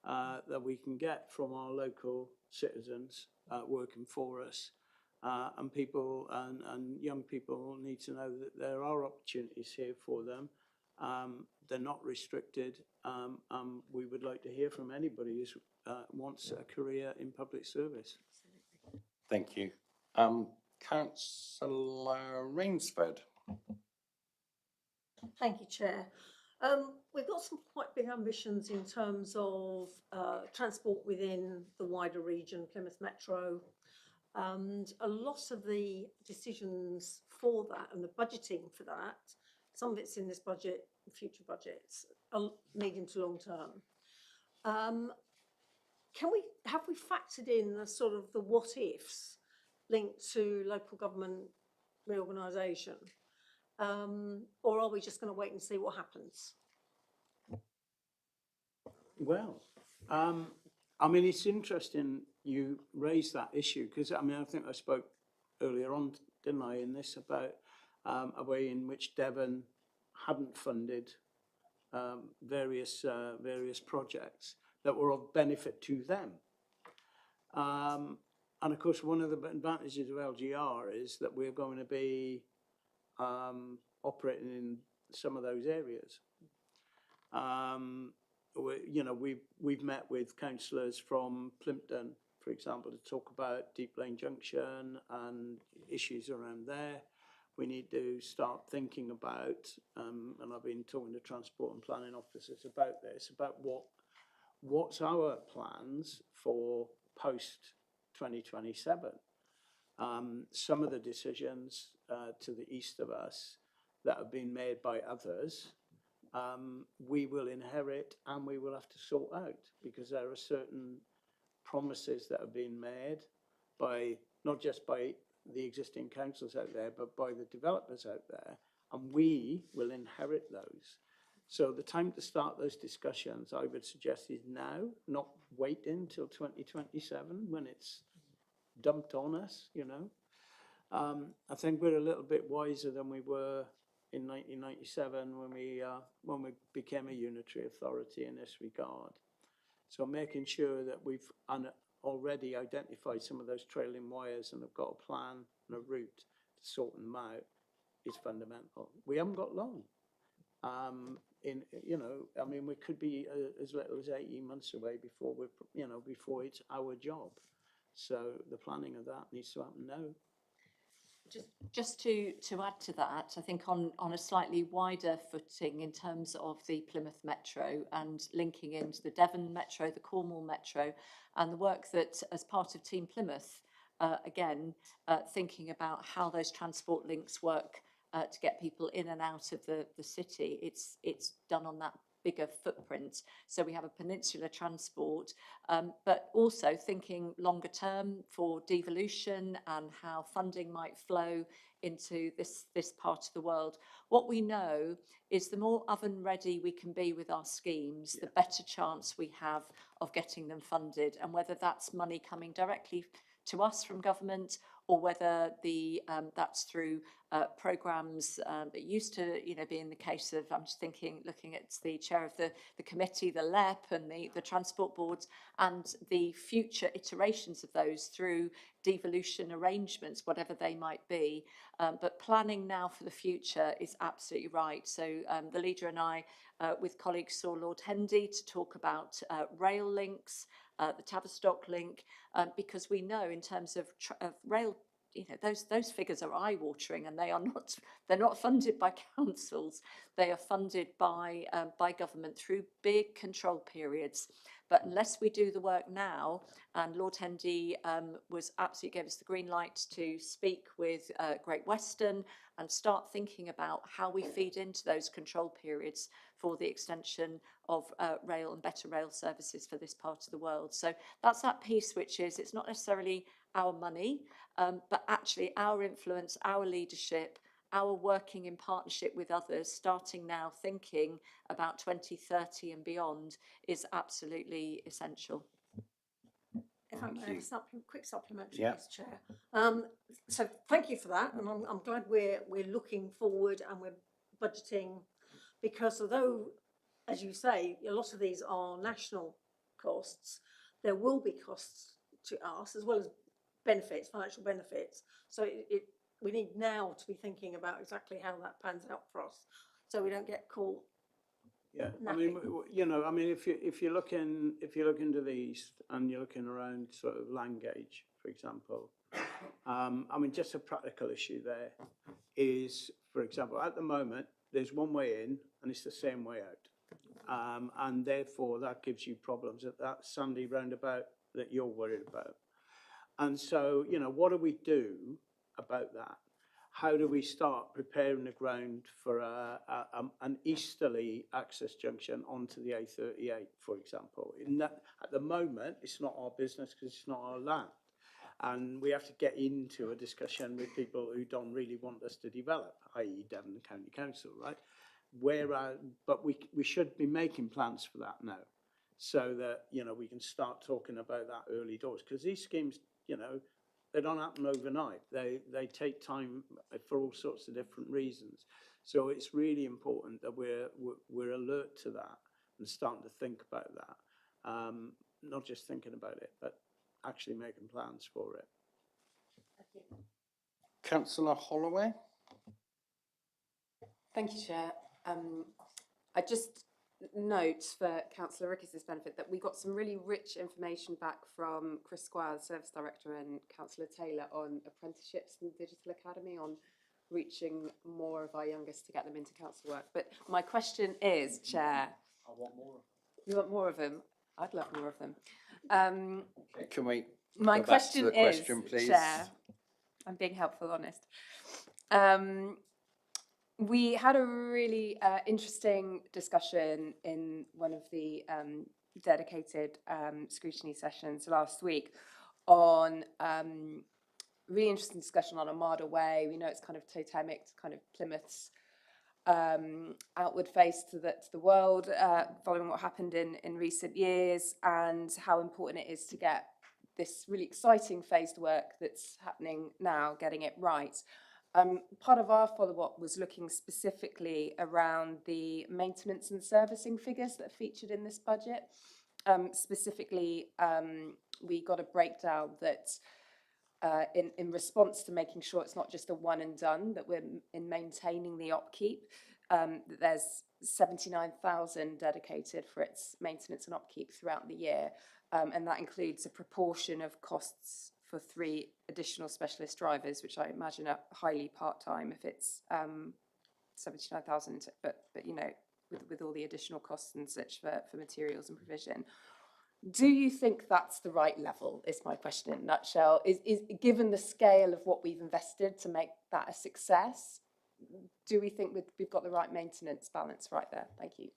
that we can get from our local citizens working for us. And people and young people need to know that there are opportunities here for them. They're not restricted. We would like to hear from anybody who wants a career in public service. Thank you. Councillor Rainsford. Thank you, Chair. We've got some quite big ambitions in terms of transport within the wider region, Plymouth Metro, and a lot of the decisions for that and the budgeting for that, some of it's in this budget, future budgets, medium to long term. Have we factored in the sort of the what ifs linked to local government reorganisation? Or are we just going to wait and see what happens? Well, I mean, it's interesting you raised that issue because, I mean, I think I spoke earlier on didn't I, in this about a way in which Devon hadn't funded various projects that were of benefit to them. And of course, one of the advantages of LGR is that we're going to be operating in some of those areas. We've met with councillors from Plymouth, for example, to talk about Deep Lane Junction and issues around there. We need to start thinking about, and I've been talking to transport and planning officers about this, about what's our plans for post 2027. Some of the decisions to the east of us that have been made by others, we will inherit and we will have to sort out, because there are certain promises that have been made by, not just by the existing councils out there, but by the developers out there, and we will inherit those. So the time to start those discussions, I would suggest, is now, not waiting till 2027 when it's dumped on us, you know. I think we're a little bit wiser than we were in 1997 when we became a unitary authority in this regard. So making sure that we've already identified some of those trailing wires and have got a plan and a route to sort them out is fundamental. We haven't got long. We could be as little as 18 months away before before it's our job. So the planning of that needs to happen now. Just to add to that, I think on a slightly wider footing in terms of the Plymouth Metro and linking into the Devon Metro, the Cornwall Metro, and the work that as part of Team Plymouth, thinking about how those transport links work to get people in and out of the city. It's done on that bigger footprint. So we have a peninsular transport, but also thinking longer term for devolution and how funding might flow into this part of the world. What we know is the more oven ready we can be with our schemes, the better chance we have of getting them funded, and whether that's money coming directly to us from government, or whether that's through programmes that used to, be in the case of, I'm just looking at the chair of the committee, the LEP and the transport boards, and the future iterations of those through devolution arrangements, whatever they might be. But planning now for the future is absolutely right. So the leader and I, with colleagues, saw Lord Hendy to talk about rail links, the Tavistock link, because we know in terms of rail, those figures are eye-watering, and they're not funded by councils. They are funded by government through big control periods. But unless we do the work now, and Lord Hendy gave us the green light to speak with Great Western and start thinking about how we feed into those control periods for the extension of rail and better rail services for this part of the world. So that's that piece, which is, it's not necessarily our money, but actually our influence, our leadership, our working in partnership with others, starting now thinking about 2030 and beyond, is absolutely essential. If I may have a quick supplementary, Yeah. Mr. Chair. So thank you for that, and I'm glad we're looking forward and we're budgeting, because although, as you say, a lot of these are national costs, there will be costs to us as well as benefits, financial benefits. So we need now to be thinking about exactly how that pans out for us, so we don't get caught. Yeah, napping. If you look into the east and you're looking around sort of Langage, for example, just a practical issue there is, for example, at the moment there's one way in and it's the same way out, and therefore that gives you problems at that sandy roundabout that you're worried about. And so, what do we do about that? How do we start preparing the ground for an easterly access junction onto the A38, for example? At the moment, it's not our business because it's not our land. And we have to get into a discussion with people who don't really want us to develop, i.e. Devon County Council, right? But we should be making plans for that now, so that, we can start talking about that early doors. Because these schemes, they don't happen overnight. They take time for all sorts of different reasons. So it's really important that we're alert to that and starting to think about that. Not just thinking about it, but actually making plans for it. Councillor Holloway? Thank you, Chair. I just note for Councillor Ricketts' benefit that we got some really rich information back from Chris Squire, the Service Director, and Councillor Taylor on apprenticeships and Digital Academy, on reaching more of our youngest to get them into council work. But my question is, Chair... I want more of them. You want more of them? I'd love more of them. Can we My go back to question the question, is, please? Chair, I'm being helpful, honest. We had a really interesting discussion in one of the dedicated scrutiny sessions last week on really interesting discussion on Armada Way. We know it's kind of totemic to kind of Plymouth's outward face to the world following what happened in recent years, and how important it is to get this really exciting phased work that's happening now, getting it right. Part of our follow-up was looking specifically around the maintenance and servicing figures that are featured in this budget. Specifically, we got a breakdown that in response to making sure it's not just a one and done, that we're in maintaining the upkeep, that there's 79,000 dedicated for its maintenance and upkeep throughout the year. And that includes a proportion of costs for 3 additional specialist drivers, which I imagine are highly part-time if it's 79,000, but you know, with all the additional costs and such for materials and provision. Do you think that's the right level, is my question in a nutshell? Is given the scale of what we've invested to make that a success, do we think we've got the right maintenance balance right there? Thank you.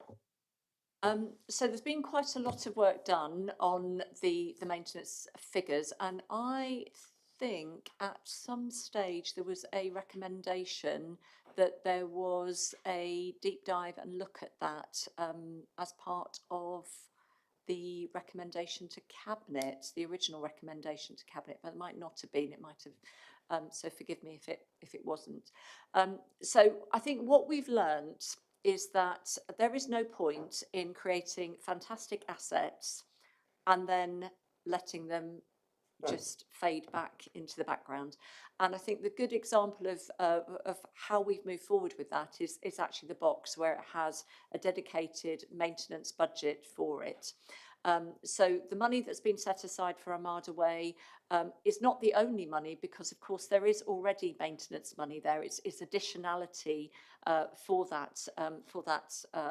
So there's been quite a lot of work done on the maintenance figures, and I think at some stage there was a recommendation that there was a deep dive and look at that as part of the recommendation to Cabinet, the original recommendation to Cabinet, but it might not have been, it might have, so forgive me if it wasn't. So I think what we've learnt is that there is no point in creating fantastic assets and then letting them just fade back into the background. And I think the good example of how we've moved forward with that is actually the box, where it has a dedicated maintenance budget for it. So the money that's been set aside for Armada Way is not the only money, because of course there is already maintenance money there. It's additionality for that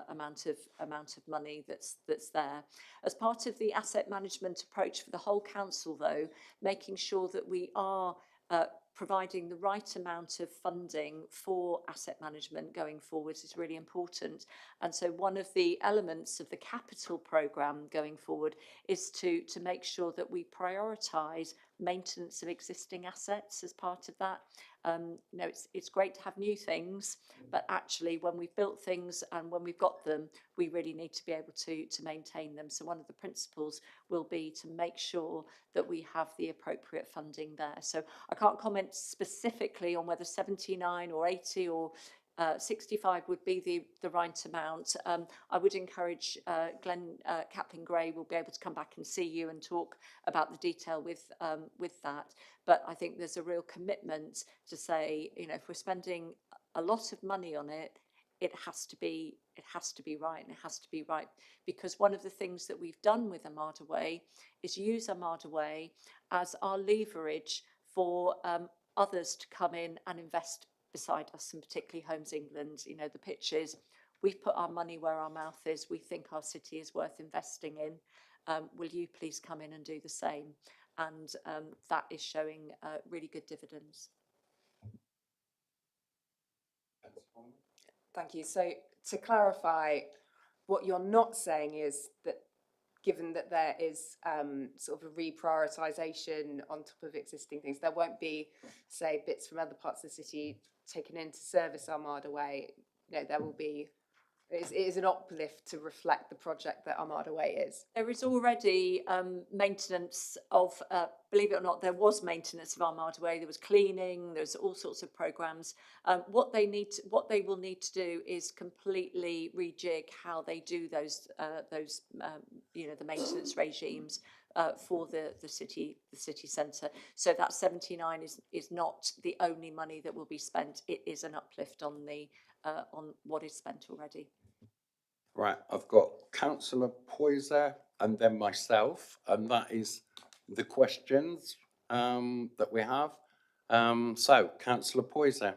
amount of money that's there. As part of the asset management approach for the whole council, though, making sure that we are providing the right amount of funding for asset management going forward is really important. And so one of the elements of the capital programme going forward is to make sure that we prioritise maintenance of existing assets as part of that. You know, it's great to have new things, but actually when we've built things and when we've got them, we really need to be able to maintain them. So one of the principles will be to make sure that we have the appropriate funding there. So I can't comment specifically on whether 79 or 80 or 65 would be the right amount. I would encourage Glenn Kaplan-Gray will be able to come back and see you and talk about the detail with that. But I think there's a real commitment to say, you know, if we're spending a lot of money on it, it has to be right, and it has to be right, because one of the things that we've done with Armada Way is use Armada Way as our leverage for others to come in and invest beside us, and particularly Homes England. You know, the pitch is, we've put our money where our mouth is. We think our city is worth investing in. Will you please come in and do the same? And that is showing really good dividends. Thank you. So to clarify, what you're not saying is that given that there is sort of a reprioritisation on top of existing things, there won't be, say, bits from other parts of the city taken into service Armada Way. You know, there will be It is an uplift to reflect the project that Armada Way is. There is already maintenance of, believe it or not, there was maintenance of Armada Way. There was cleaning. There's all sorts of programs. What they will need to do is completely rejig how they do those the maintenance regimes for the city centre. So that 79 is not the only money that will be spent. It is an uplift on what is spent already. Right, I've got Councillor Poyser and then myself, and that is the questions that we have. So, Councillor Poyser.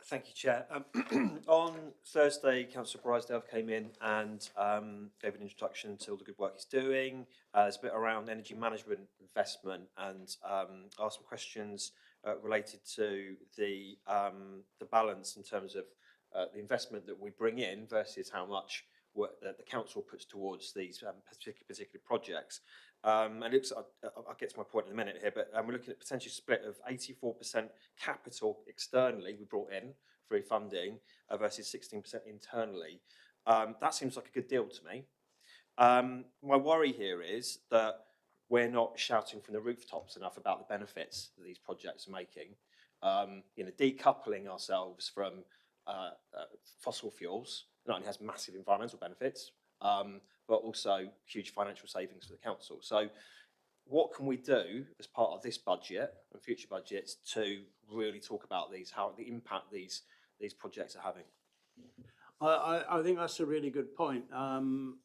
Thank you, Chair. On Thursday, Councillor Brydesdale came in and gave an introduction to all the good work he's doing. There's a bit around energy management investment and asked some questions related to the balance in terms of the investment that we bring in versus how much work that the council puts towards these particular projects. And I'll get to my point in a minute here, but we're looking at potential split of 84% capital externally we brought in through funding versus 16% internally. That seems like a good deal to me. My worry here is that we're not shouting from the rooftops enough about the benefits that these projects are making. Decoupling ourselves from fossil fuels not only has massive environmental benefits, but also huge financial savings for the council. So what can we do as part of this budget and future budgets to really talk about how the impact these projects are having? I think that's a really good point. What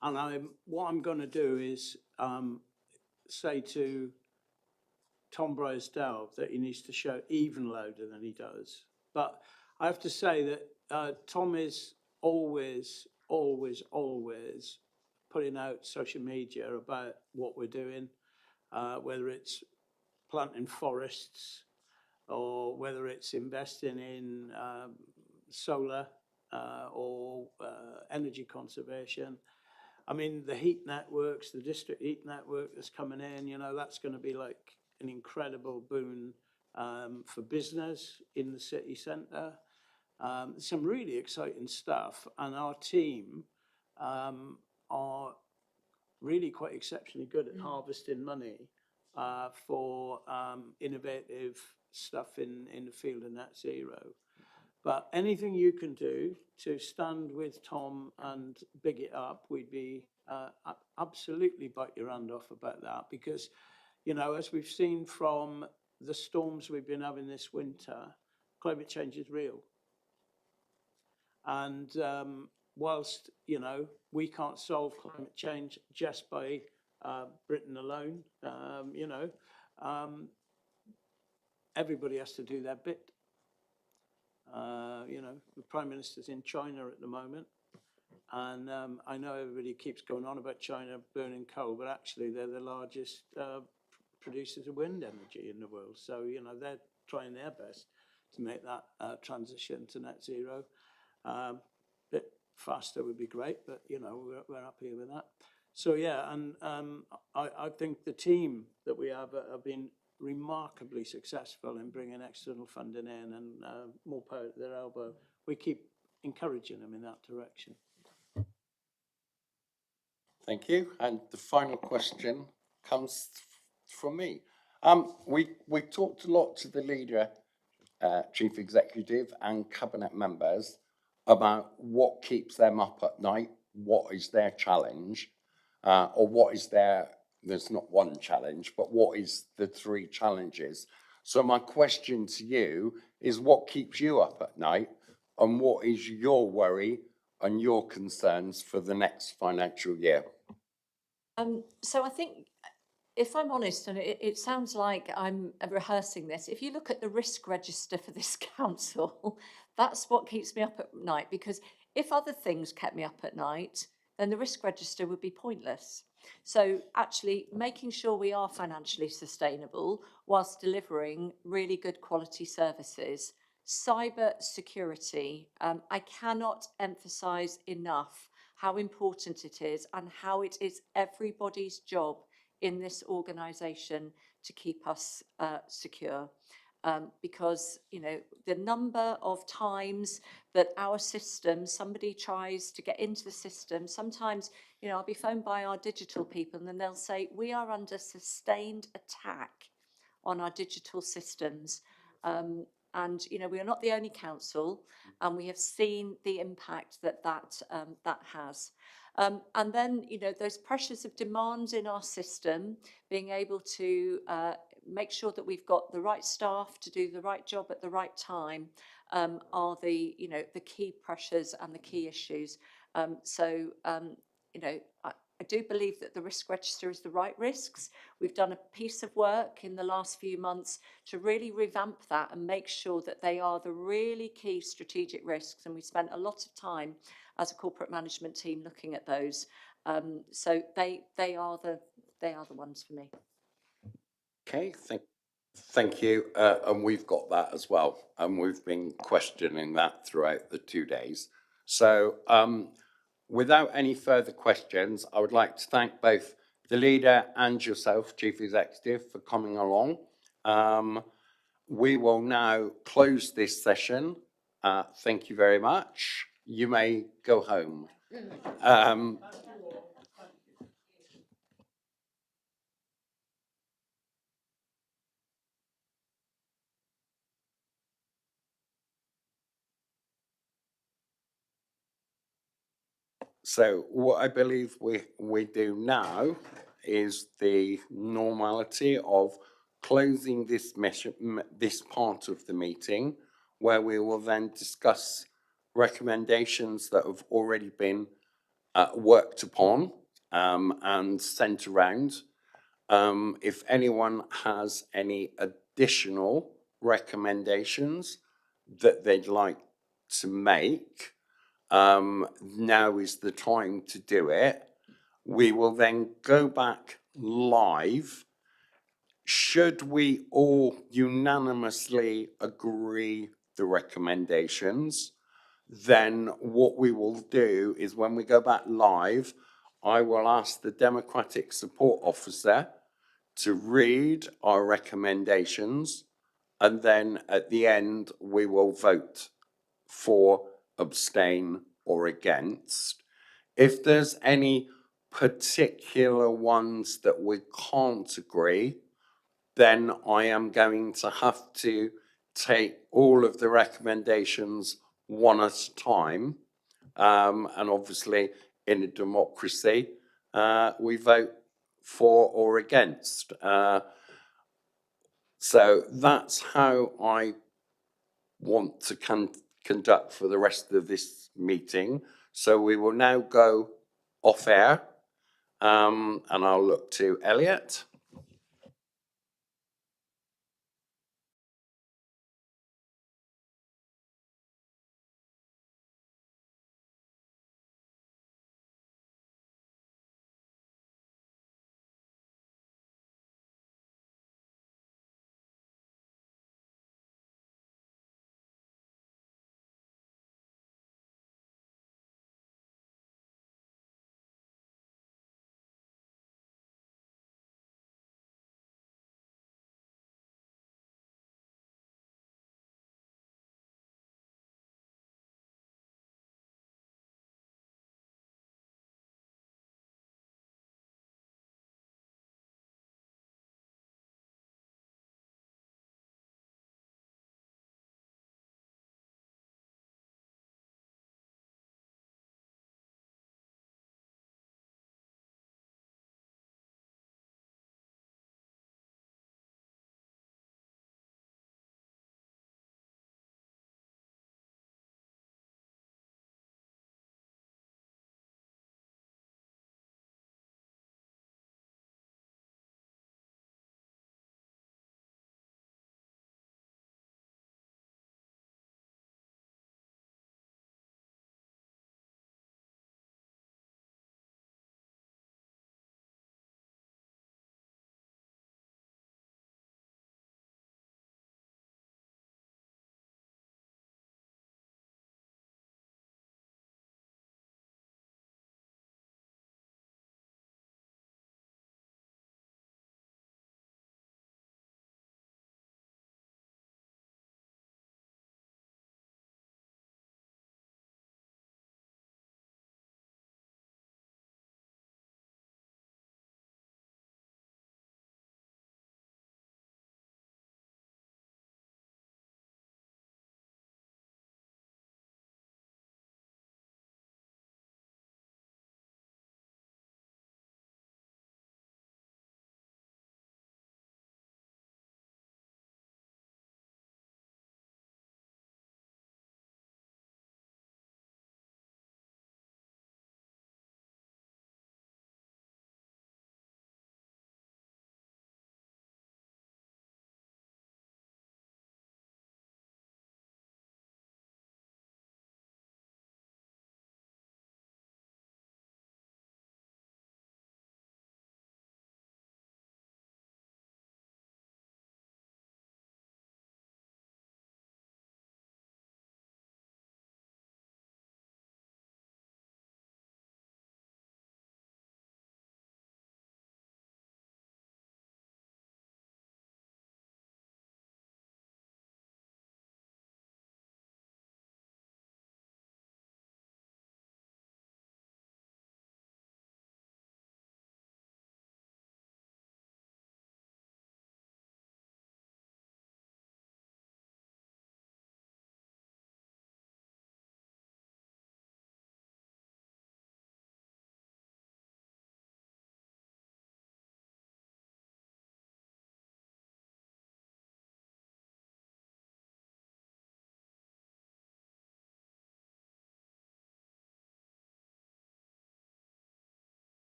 I'm going to do is say to Tom Brydesdale that he needs to show even loader than he does. But I have to say that Tom is always putting out social media about what we're doing, whether it's planting forests or whether it's investing in solar or energy conservation. I mean, the heat networks, the district heat network that's coming in, that's going to be like an incredible boon for business in the city centre. Some really exciting stuff, and our team are really quite exceptionally good at harvesting money for innovative stuff in the field of net zero. But anything you can do to stand with Tom and big it up, we'd be absolutely bite your hand off about that, because, as we've seen from the storms we've been having this winter, climate change is real. And whilst, we can't solve climate change just by Britain alone, everybody has to do their bit. The Prime Minister's in China at the moment, and I know everybody keeps going on about China burning coal, but actually they're the largest producers of wind energy in the world. So, they're trying their best to make that transition to net zero. Bit faster would be great, but we're up here with that. So yeah, and I think the team that we have been remarkably successful in bringing external funding in, and more power at their elbow. We keep encouraging them in that direction. Thank you. And the final question comes from me. We talked a lot to the leader, chief executive, and cabinet members about what keeps them up at night, what is their challenge, or what is there's not one challenge, but what is the three challenges? So my question to you is, what keeps you up at night, and what is your worry and your concerns for the next financial year? So I think, if I'm honest, and it sounds like I'm rehearsing this, if you look at the risk register for this council, that's what keeps me up at night, because if other things kept me up at night, then the risk register would be pointless. So actually making sure we are financially sustainable whilst delivering really good quality services. Cyber security, I cannot emphasise enough how important it is and how it is everybody's job in this organisation to keep us secure. because, you know, the number of times that our system, somebody tries to get into the system, sometimes, you know, I'll be phoned by our digital people and then they'll say, we are under sustained attack on our digital systems. And, you know, we are not the only council, and we have seen the impact that has. And then, you know, those pressures of demand in our system, being able to make sure that we've got the right staff to do the right job at the right time, are the, you know, the key pressures and the key issues. You know, I do believe that the risk register is the right risks. We've done a piece of work in the last few months to really revamp that and make sure that they are the really key strategic risks. And we spent a lot of time as a corporate management team looking at those. So they are the ones for me. Okay, thank you. And we've got that as well. And we've been questioning that throughout the 2 days. So without any further questions, I would like to thank both the leader and yourself, Chief Executive, for coming along. We will now close this session. Thank you very much. You may go home. So what I believe we do now is the normality of closing this part of the meeting, where we will then discuss recommendations that have already been worked upon and sent around. If anyone has any additional recommendations that they'd like to make, now is the time to do it. We will then go back live. Should we all unanimously agree the recommendations, then what we will do is when we go back live, I will ask the Democratic Support Officer to read our recommendations, and then at the end we will vote for, abstain, or against. If there's any particular ones that we can't agree, then I am going to have to take all of the recommendations one at a time. And obviously, in a democracy, we vote for or against. So that's how I want to conduct for the rest of this meeting. So we will now go off air, and I'll look to Elliot.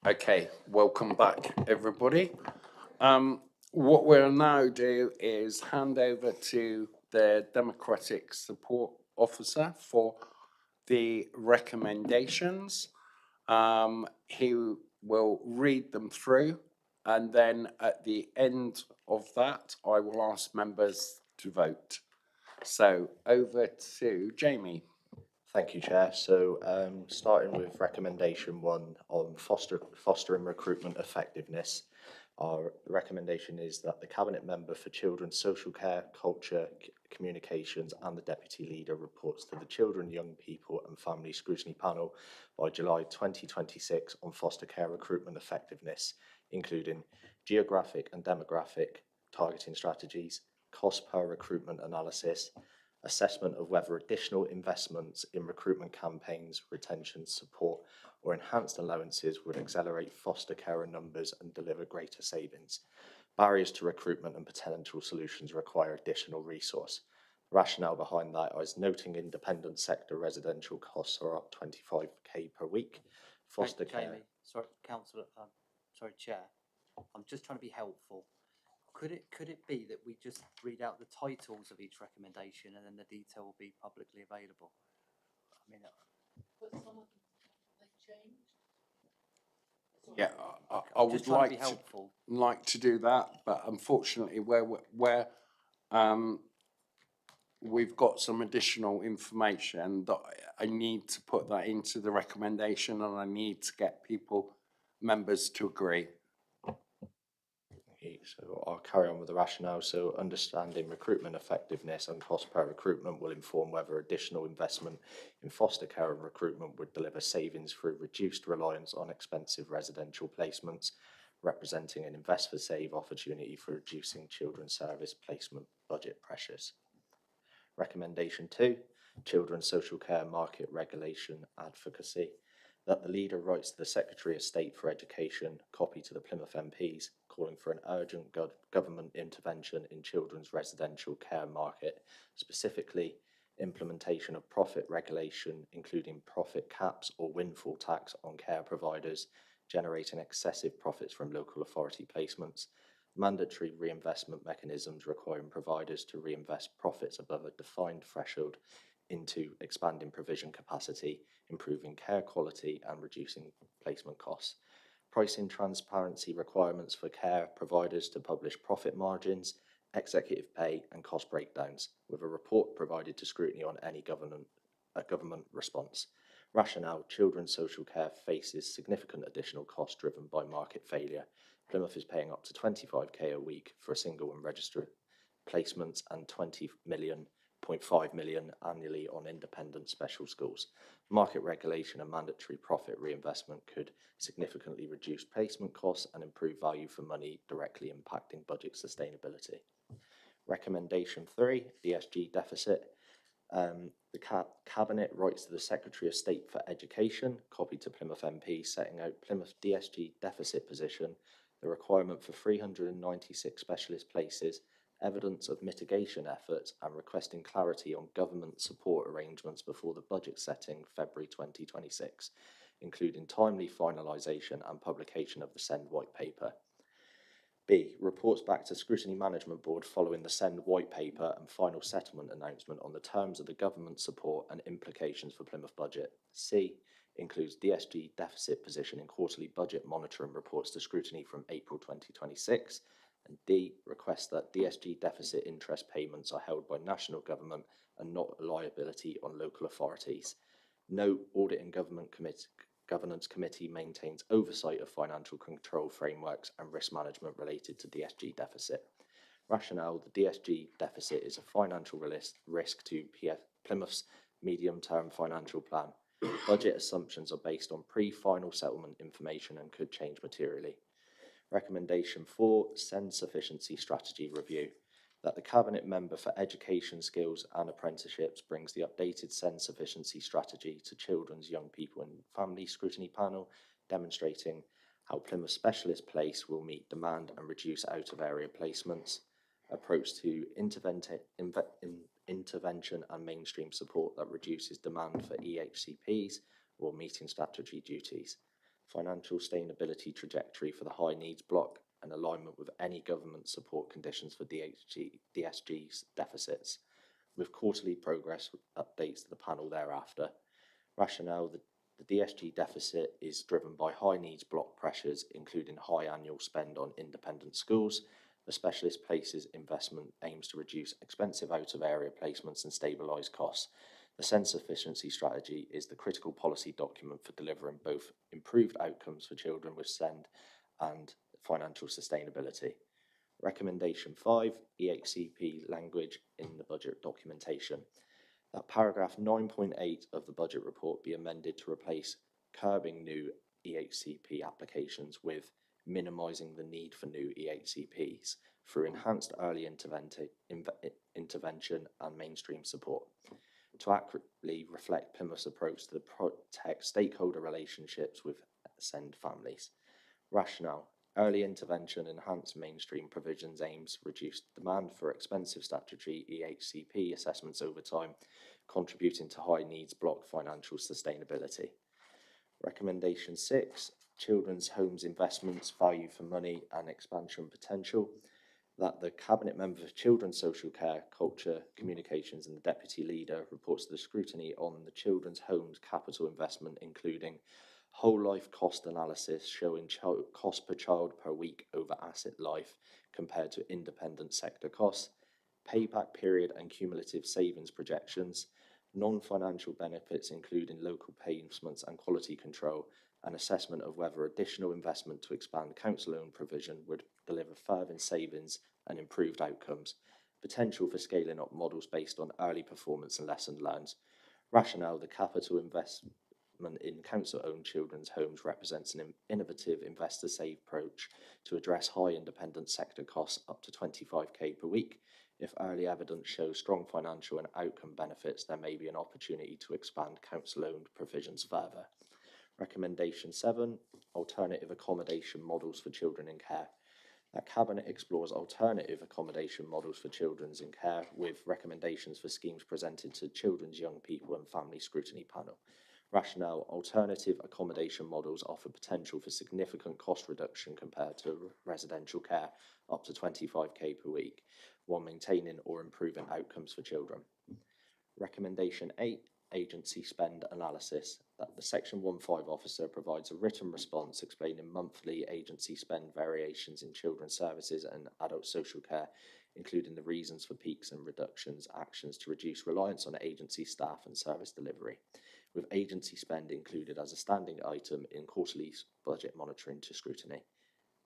Okay, welcome back, everybody. What we'll now do is hand over to the Democratic Support Officer for the recommendations. He will read them through, and then at the end of that, I will ask members to vote. So over to Jamie. Thank you, Chair. So starting with recommendation 1 on fostering recruitment effectiveness, our recommendation is that the Cabinet Member for Children's Social Care, Culture, Communications and the Deputy Leader reports to the Children, Young People and Family Scrutiny Panel by July 2026 on foster care recruitment effectiveness, including geographic and demographic targeting strategies, cost per recruitment analysis, assessment of whether additional investments in recruitment campaigns, retention support or enhanced allowances would accelerate foster carer numbers and deliver greater savings. Barriers to recruitment and potential solutions require additional resource. The rationale behind that is noting independent sector residential costs are up 25k per week. Foster care. Jamie, sorry, Councillor, sorry, Chair. I'm just trying to be helpful. Could it be that we just read out the titles of each recommendation and then the detail will be publicly available? I mean, Yeah, I would just trying to be like helpful. to do that, but unfortunately, where we've got some additional information that I need to put that into the recommendation, and I need to get members to agree. Okay, so I'll carry on with the rationale. So understanding recruitment effectiveness and cost per recruitment will inform whether additional investment in foster care and recruitment would deliver savings through reduced reliance on expensive residential placements, representing an invest for save opportunity for reducing children's service placement budget pressures. Recommendation 2, Children's Social Care Market Regulation Advocacy, that the leader writes to the Secretary of State for Education, copy to the Plymouth MPs, calling for an urgent government intervention in children's residential care market, specifically implementation of profit regulation, including profit caps or windfall tax on care providers generating excessive profits from local authority placements, mandatory reinvestment mechanisms requiring providers to reinvest profits above a defined threshold into expanding provision capacity, improving care quality and reducing placement costs. Pricing transparency requirements for care providers to publish profit margins, executive pay and cost breakdowns, with a report provided to Scrutiny on any government response. Rationale, children's social care faces significant additional costs driven by market failure. Plymouth is paying up to 25k a week for a single unregistered placements and 0.5 million annually on independent special schools. Market regulation and mandatory profit reinvestment could significantly reduce placement costs and improve value for money, directly impacting budget sustainability. Recommendation 3, DSG deficit. The Cabinet writes to the Secretary of State for Education, copy to Plymouth MP, setting out Plymouth DSG deficit position, the requirement for 396 specialist places, evidence of mitigation efforts and requesting clarity on government support arrangements before the budget setting February 2026, including timely finalisation and publication of the SEND White Paper. B, reports back to Scrutiny Management Board following the SEND White Paper and final settlement announcement on the terms of the government support and implications for Plymouth budget. C, includes DSG deficit position in quarterly budget monitoring reports to Scrutiny from April 2026. And D, requests that DSG deficit interest payments are held by national government and not a liability on local authorities. No Audit and Governance Committee maintains oversight of financial control frameworks and risk management related to DSG deficit. Rationale, the DSG deficit is a financial risk to Plymouth's medium-term financial plan. Budget assumptions are based on pre-final settlement information and could change materially. Recommendation 4, SEND Sufficiency Strategy Review, that the Cabinet Member for Education, Skills and Apprenticeships brings the updated SEND Sufficiency Strategy to Children's, Young People and Family Scrutiny Panel, demonstrating how Plymouth Specialist Place will meet demand and reduce out-of-area placements, approach to intervention and mainstream support that reduces demand for EHCPs while meeting statutory duties. financial sustainability trajectory for the high needs block, and alignment with any government support conditions for DSG's deficits, with quarterly progress updates to the panel thereafter. Rationale: the DSG deficit is driven by high needs block pressures, including high annual spend on independent schools. The specialist places investment aims to reduce expensive out-of-area placements and stabilise costs. The SEND efficiency strategy is the critical policy document for delivering both improved outcomes for children with SEND and financial sustainability. Recommendation 5, EHCP language in the budget documentation. That paragraph 9.8 of the budget report be amended to replace curbing new EHCP applications with minimising the need for new EHCPs through enhanced early intervention and mainstream support. To accurately reflect Plymouth's approach to protect stakeholder relationships with SEND families. Rationale: early intervention enhanced mainstream provisions aims to reduce demand for expensive statutory EHCP assessments over time, contributing to high needs block financial sustainability. Recommendation 6, children's homes investments, value for money and expansion potential. That the Cabinet Member for Children's Social Care, Culture, Communications and the Deputy Leader reports to the scrutiny on the children's homes capital investment, including whole life cost analysis showing cost per child per week over asset life compared to independent sector costs, payback period and cumulative savings projections, non-financial benefits including local payments and quality control, an assessment of whether additional investment to expand council-owned provision would deliver further savings and improved outcomes, potential for scaling up models based on early performance and lesson learned. Rationale: the capital investment in council-owned children's homes represents an innovative investor-safe approach to address high independent sector costs up to 25k per week. If early evidence shows strong financial and outcome benefits, there may be an opportunity to expand council-owned provisions further. Recommendation 7, alternative accommodation models for children in care. That Cabinet explores alternative accommodation models for children in care with recommendations for schemes presented to Children's, Young People and Family Scrutiny Panel. Rationale: alternative accommodation models offer potential for significant cost reduction compared to residential care, up to 25k per week, while maintaining or improving outcomes for children. Recommendation 8, agency spend analysis. That the Section 15 officer provides a written response explaining monthly agency spend variations in children's services and adult social care, including the reasons for peaks and reductions, actions to reduce reliance on agency staff and service delivery, with agency spend included as a standing item in quarterly budget monitoring to scrutiny.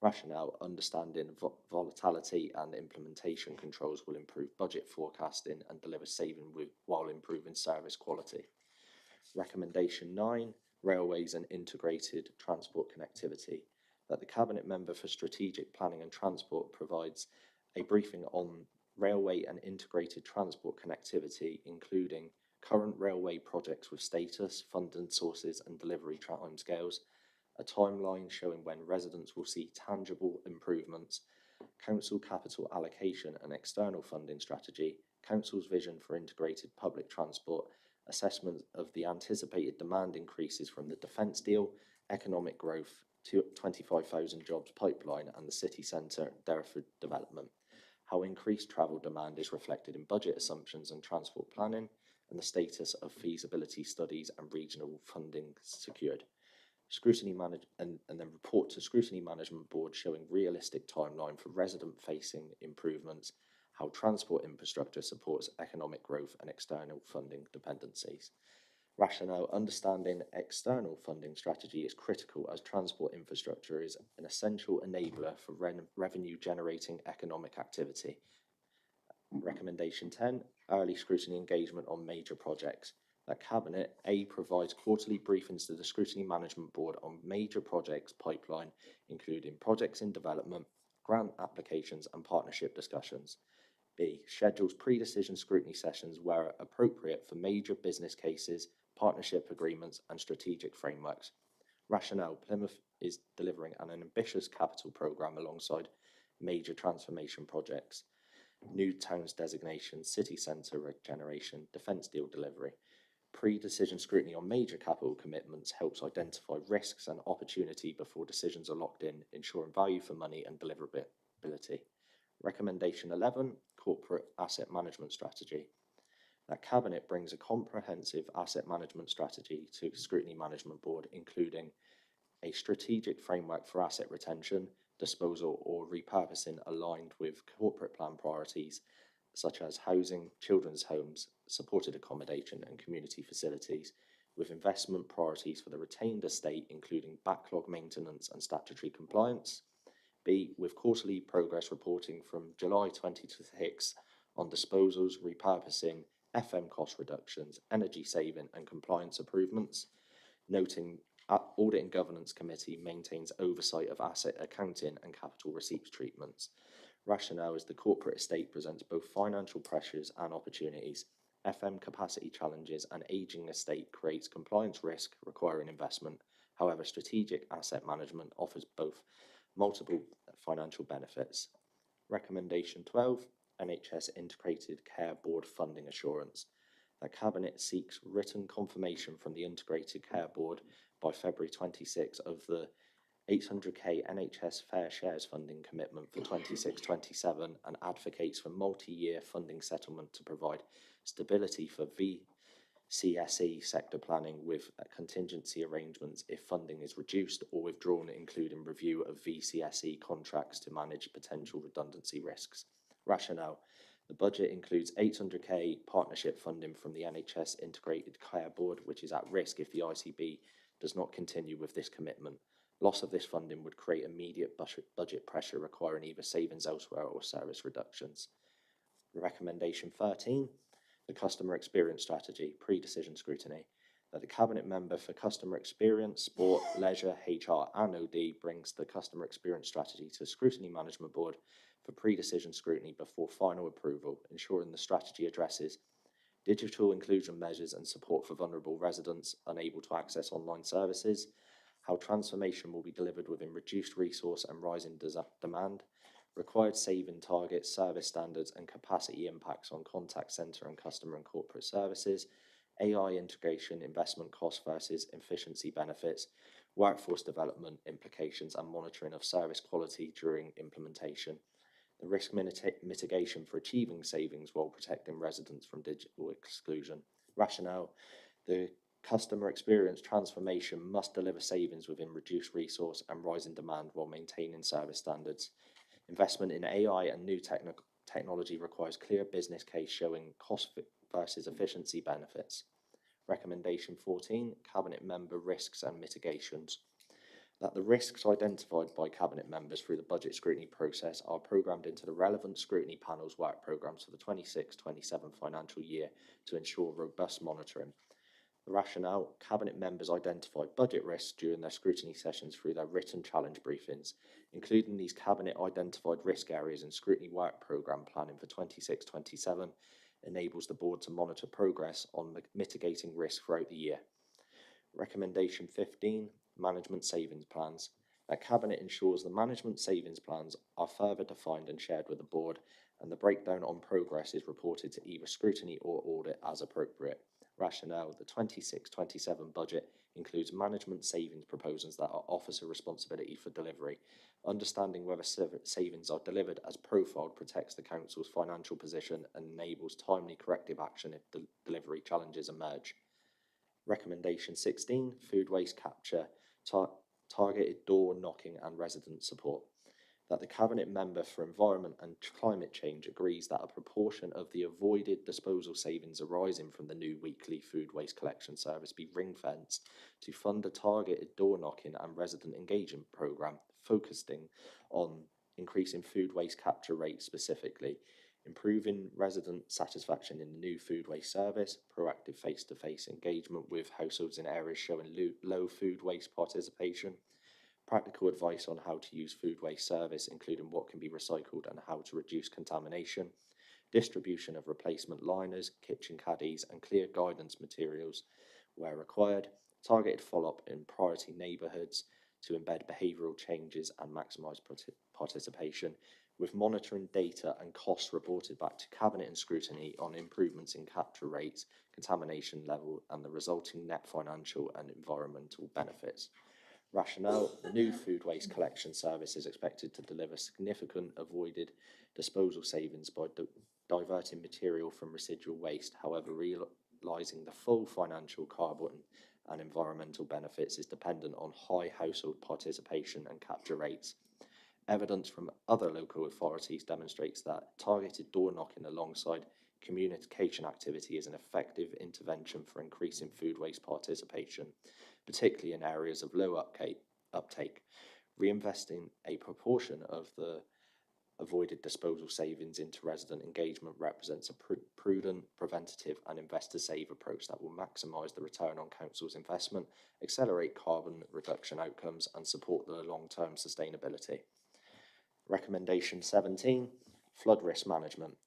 Rationale: understanding volatility and implementation controls will improve budget forecasting and deliver saving while improving service quality. Recommendation 9, railways and integrated transport connectivity. That the Cabinet Member for Strategic Planning and Transport provides a briefing on railway and integrated transport connectivity, including current railway projects with status, funding sources and delivery timescales, a timeline showing when residents will see tangible improvements, council capital allocation and external funding strategy, council's vision for integrated public transport, assessment of the anticipated demand increases from the defence deal, economic growth, 25,000 jobs pipeline and the city centre Derriford development, how increased travel demand is reflected in budget assumptions and transport planning, and the status of feasibility studies and regional funding secured. Scrutiny and then report to Scrutiny Management Board showing realistic timeline for resident-facing improvements, how transport infrastructure supports economic growth and external funding dependencies. Rationale: understanding external funding strategy is critical as transport infrastructure is an essential enabler for revenue-generating economic activity. Recommendation 10, early scrutiny engagement on major projects. That Cabinet provides quarterly briefings to the Scrutiny Management Board on major projects pipeline, including projects in development, grant applications and partnership discussions. B, schedules pre-decision scrutiny sessions where appropriate for major business cases, partnership agreements and strategic frameworks. Rationale: Plymouth is delivering an ambitious capital programme alongside major transformation projects, new towns designation, city centre regeneration, defence deal delivery. Pre-decision scrutiny on major capital commitments helps identify risks and opportunity before decisions are locked in, ensuring value for money and deliverability. Recommendation 11, corporate asset management strategy. That Cabinet brings a comprehensive asset management strategy to Scrutiny Management Board, including a strategic framework for asset retention, disposal or repurposing aligned with corporate plan priorities such as housing, children's homes, supported accommodation and community facilities, with investment priorities for the retained estate including backlog maintenance and statutory compliance. B, with quarterly progress reporting from July 2026 on disposals, repurposing, FM cost reductions, energy saving and compliance improvements, noting Audit and Governance Committee maintains oversight of asset accounting and capital receipts treatments. Rationale is the corporate estate presents both financial pressures and opportunities. FM capacity challenges and ageing estate creates compliance risk requiring investment. However, strategic asset management offers both multiple financial benefits. Recommendation 12, NHS Integrated Care Board Funding Assurance. The Cabinet seeks written confirmation from the Integrated Care Board by February 26 of the 800k NHS Fair Shares funding commitment for 26-27 and advocates for multi-year funding settlement to provide stability for VCSE sector planning with contingency arrangements if funding is reduced or withdrawn, including review of VCSE contracts to manage potential redundancy risks. Rationale: the budget includes 800k partnership funding from the NHS Integrated Care Board, which is at risk if the ICB does not continue with this commitment. Loss of this funding would create immediate budget pressure requiring either savings elsewhere or service reductions. Recommendation 13, the Customer Experience Strategy, Pre-Decision Scrutiny. That the Cabinet Member for Customer Experience, Sport, Leisure, HR and OD brings the Customer Experience Strategy to the Scrutiny Management Board for pre-decision scrutiny before final approval, ensuring the strategy addresses digital inclusion measures and support for vulnerable residents unable to access online services, how transformation will be delivered within reduced resource and rising demand, required saving targets, service standards and capacity impacts on contact centre and customer and corporate services, AI integration, investment costs versus efficiency benefits, workforce development implications and monitoring of service quality during implementation, the risk mitigation for achieving savings while protecting residents from digital exclusion. Rationale: the customer experience transformation must deliver savings within reduced resource and rising demand while maintaining service standards. Investment in AI and new technology requires clear business case showing cost versus efficiency benefits. Recommendation 14, Cabinet Member Risks and Mitigations. That the risks identified by Cabinet members through the budget scrutiny process are programmed into the relevant scrutiny panel's work programmes for the 26-27 financial year to ensure robust monitoring. The rationale: Cabinet members identified budget risks during their scrutiny sessions through their written challenge briefings. Including these Cabinet identified risk areas in scrutiny work programme planning for 26-27 enables the board to monitor progress on mitigating risk throughout the year. Recommendation 15, Management Savings Plans. That Cabinet ensures the management savings plans are further defined and shared with the board, and the breakdown on progress is reported to either scrutiny or audit as appropriate. Rationale: the 26-27 budget includes management savings proposals that are officer responsibility for delivery. Understanding whether savings are delivered as profiled protects the Council's financial position and enables timely corrective action if delivery challenges emerge. Recommendation 16, Food Waste Capture, Targeted Door Knocking and Resident Support. That the Cabinet Member for Environment and Climate Change agrees that a proportion of the avoided disposal savings arising from the new weekly food waste collection service be ring-fenced to fund a targeted door knocking and resident engagement programme focusing on increasing food waste capture rates specifically, improving resident satisfaction in the new food waste service, proactive face-to-face engagement with households in areas showing low food waste participation, practical advice on how to use food waste service, including what can be recycled and how to reduce contamination, distribution of replacement liners, kitchen caddies and clear guidance materials where required, targeted follow-up in priority neighbourhoods to embed behavioural changes and maximise participation, with monitoring data and costs reported back to Cabinet and Scrutiny on improvements in capture rates, contamination level, and the resulting net financial and environmental benefits. Rationale: the new food waste collection service is expected to deliver significant avoided disposal savings by diverting material from residual waste. However, realising the full financial, carbon and environmental benefits is dependent on high household participation and capture rates. Evidence from other local authorities demonstrates that targeted door knocking alongside communication activity is an effective intervention for increasing food waste participation, particularly in areas of low uptake. Reinvesting a proportion of the avoided disposal savings into resident engagement represents a prudent, preventative and investor-safe approach that will maximise the return on council's investment, accelerate carbon reduction outcomes and support the long-term sustainability. Recommendation 17, flood risk management.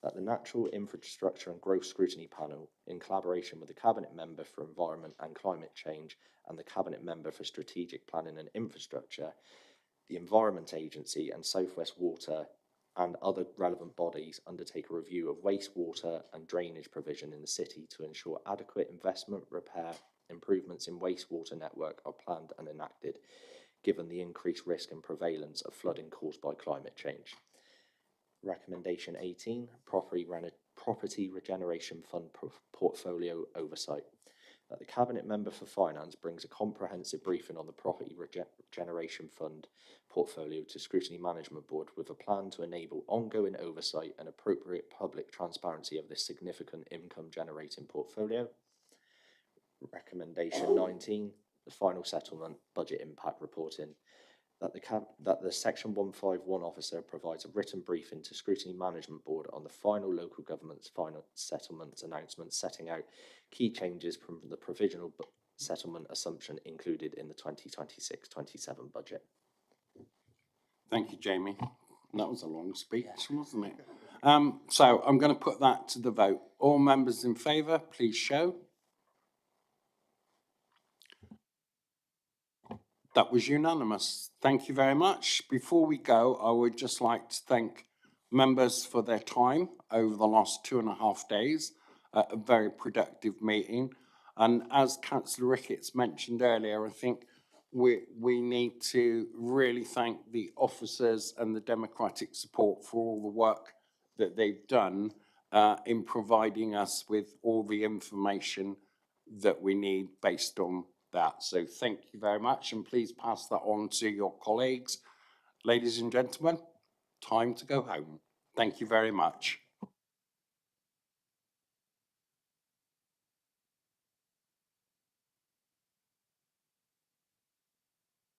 That the Natural Infrastructure and Growth Scrutiny Panel, in collaboration with the Cabinet Member for Environment and Climate Change and the Cabinet Member for Strategic Planning and Infrastructure, the Environment Agency and South West Water and other relevant bodies undertake a review of wastewater and drainage provision in the city to ensure adequate investment, repair, improvements in wastewater network are planned and enacted, given the increased risk and prevalence of flooding caused by climate change. Recommendation 18, Property Regeneration Fund Portfolio Oversight. That the Cabinet Member for Finance brings a comprehensive briefing on the Property Regeneration Fund portfolio to Scrutiny Management Board with a plan to enable ongoing oversight and appropriate public transparency of this significant income generating portfolio. Recommendation 19, the final settlement budget impact reporting. That the Section 151 officer provides a written briefing to Scrutiny Management Board on the final local government's final settlements announcement, setting out key changes from the provisional settlement assumption included in the 2026-27 budget. Thank you, Jamie. That was a long speech, wasn't it? So I'm going to put that to the vote. All members in favour, please show. That was unanimous. Thank you very much. Before we go, I would just like to thank members for their time over the last 2.5 days. A very productive meeting. And as Councillor Ricketts mentioned earlier, I think we need to really thank the officers and the democratic support for all the work that they've done in providing us with all the information that we need based on that. So thank you very much, and please pass that on to your colleagues. Ladies and gentlemen, time to go home. Thank you very much.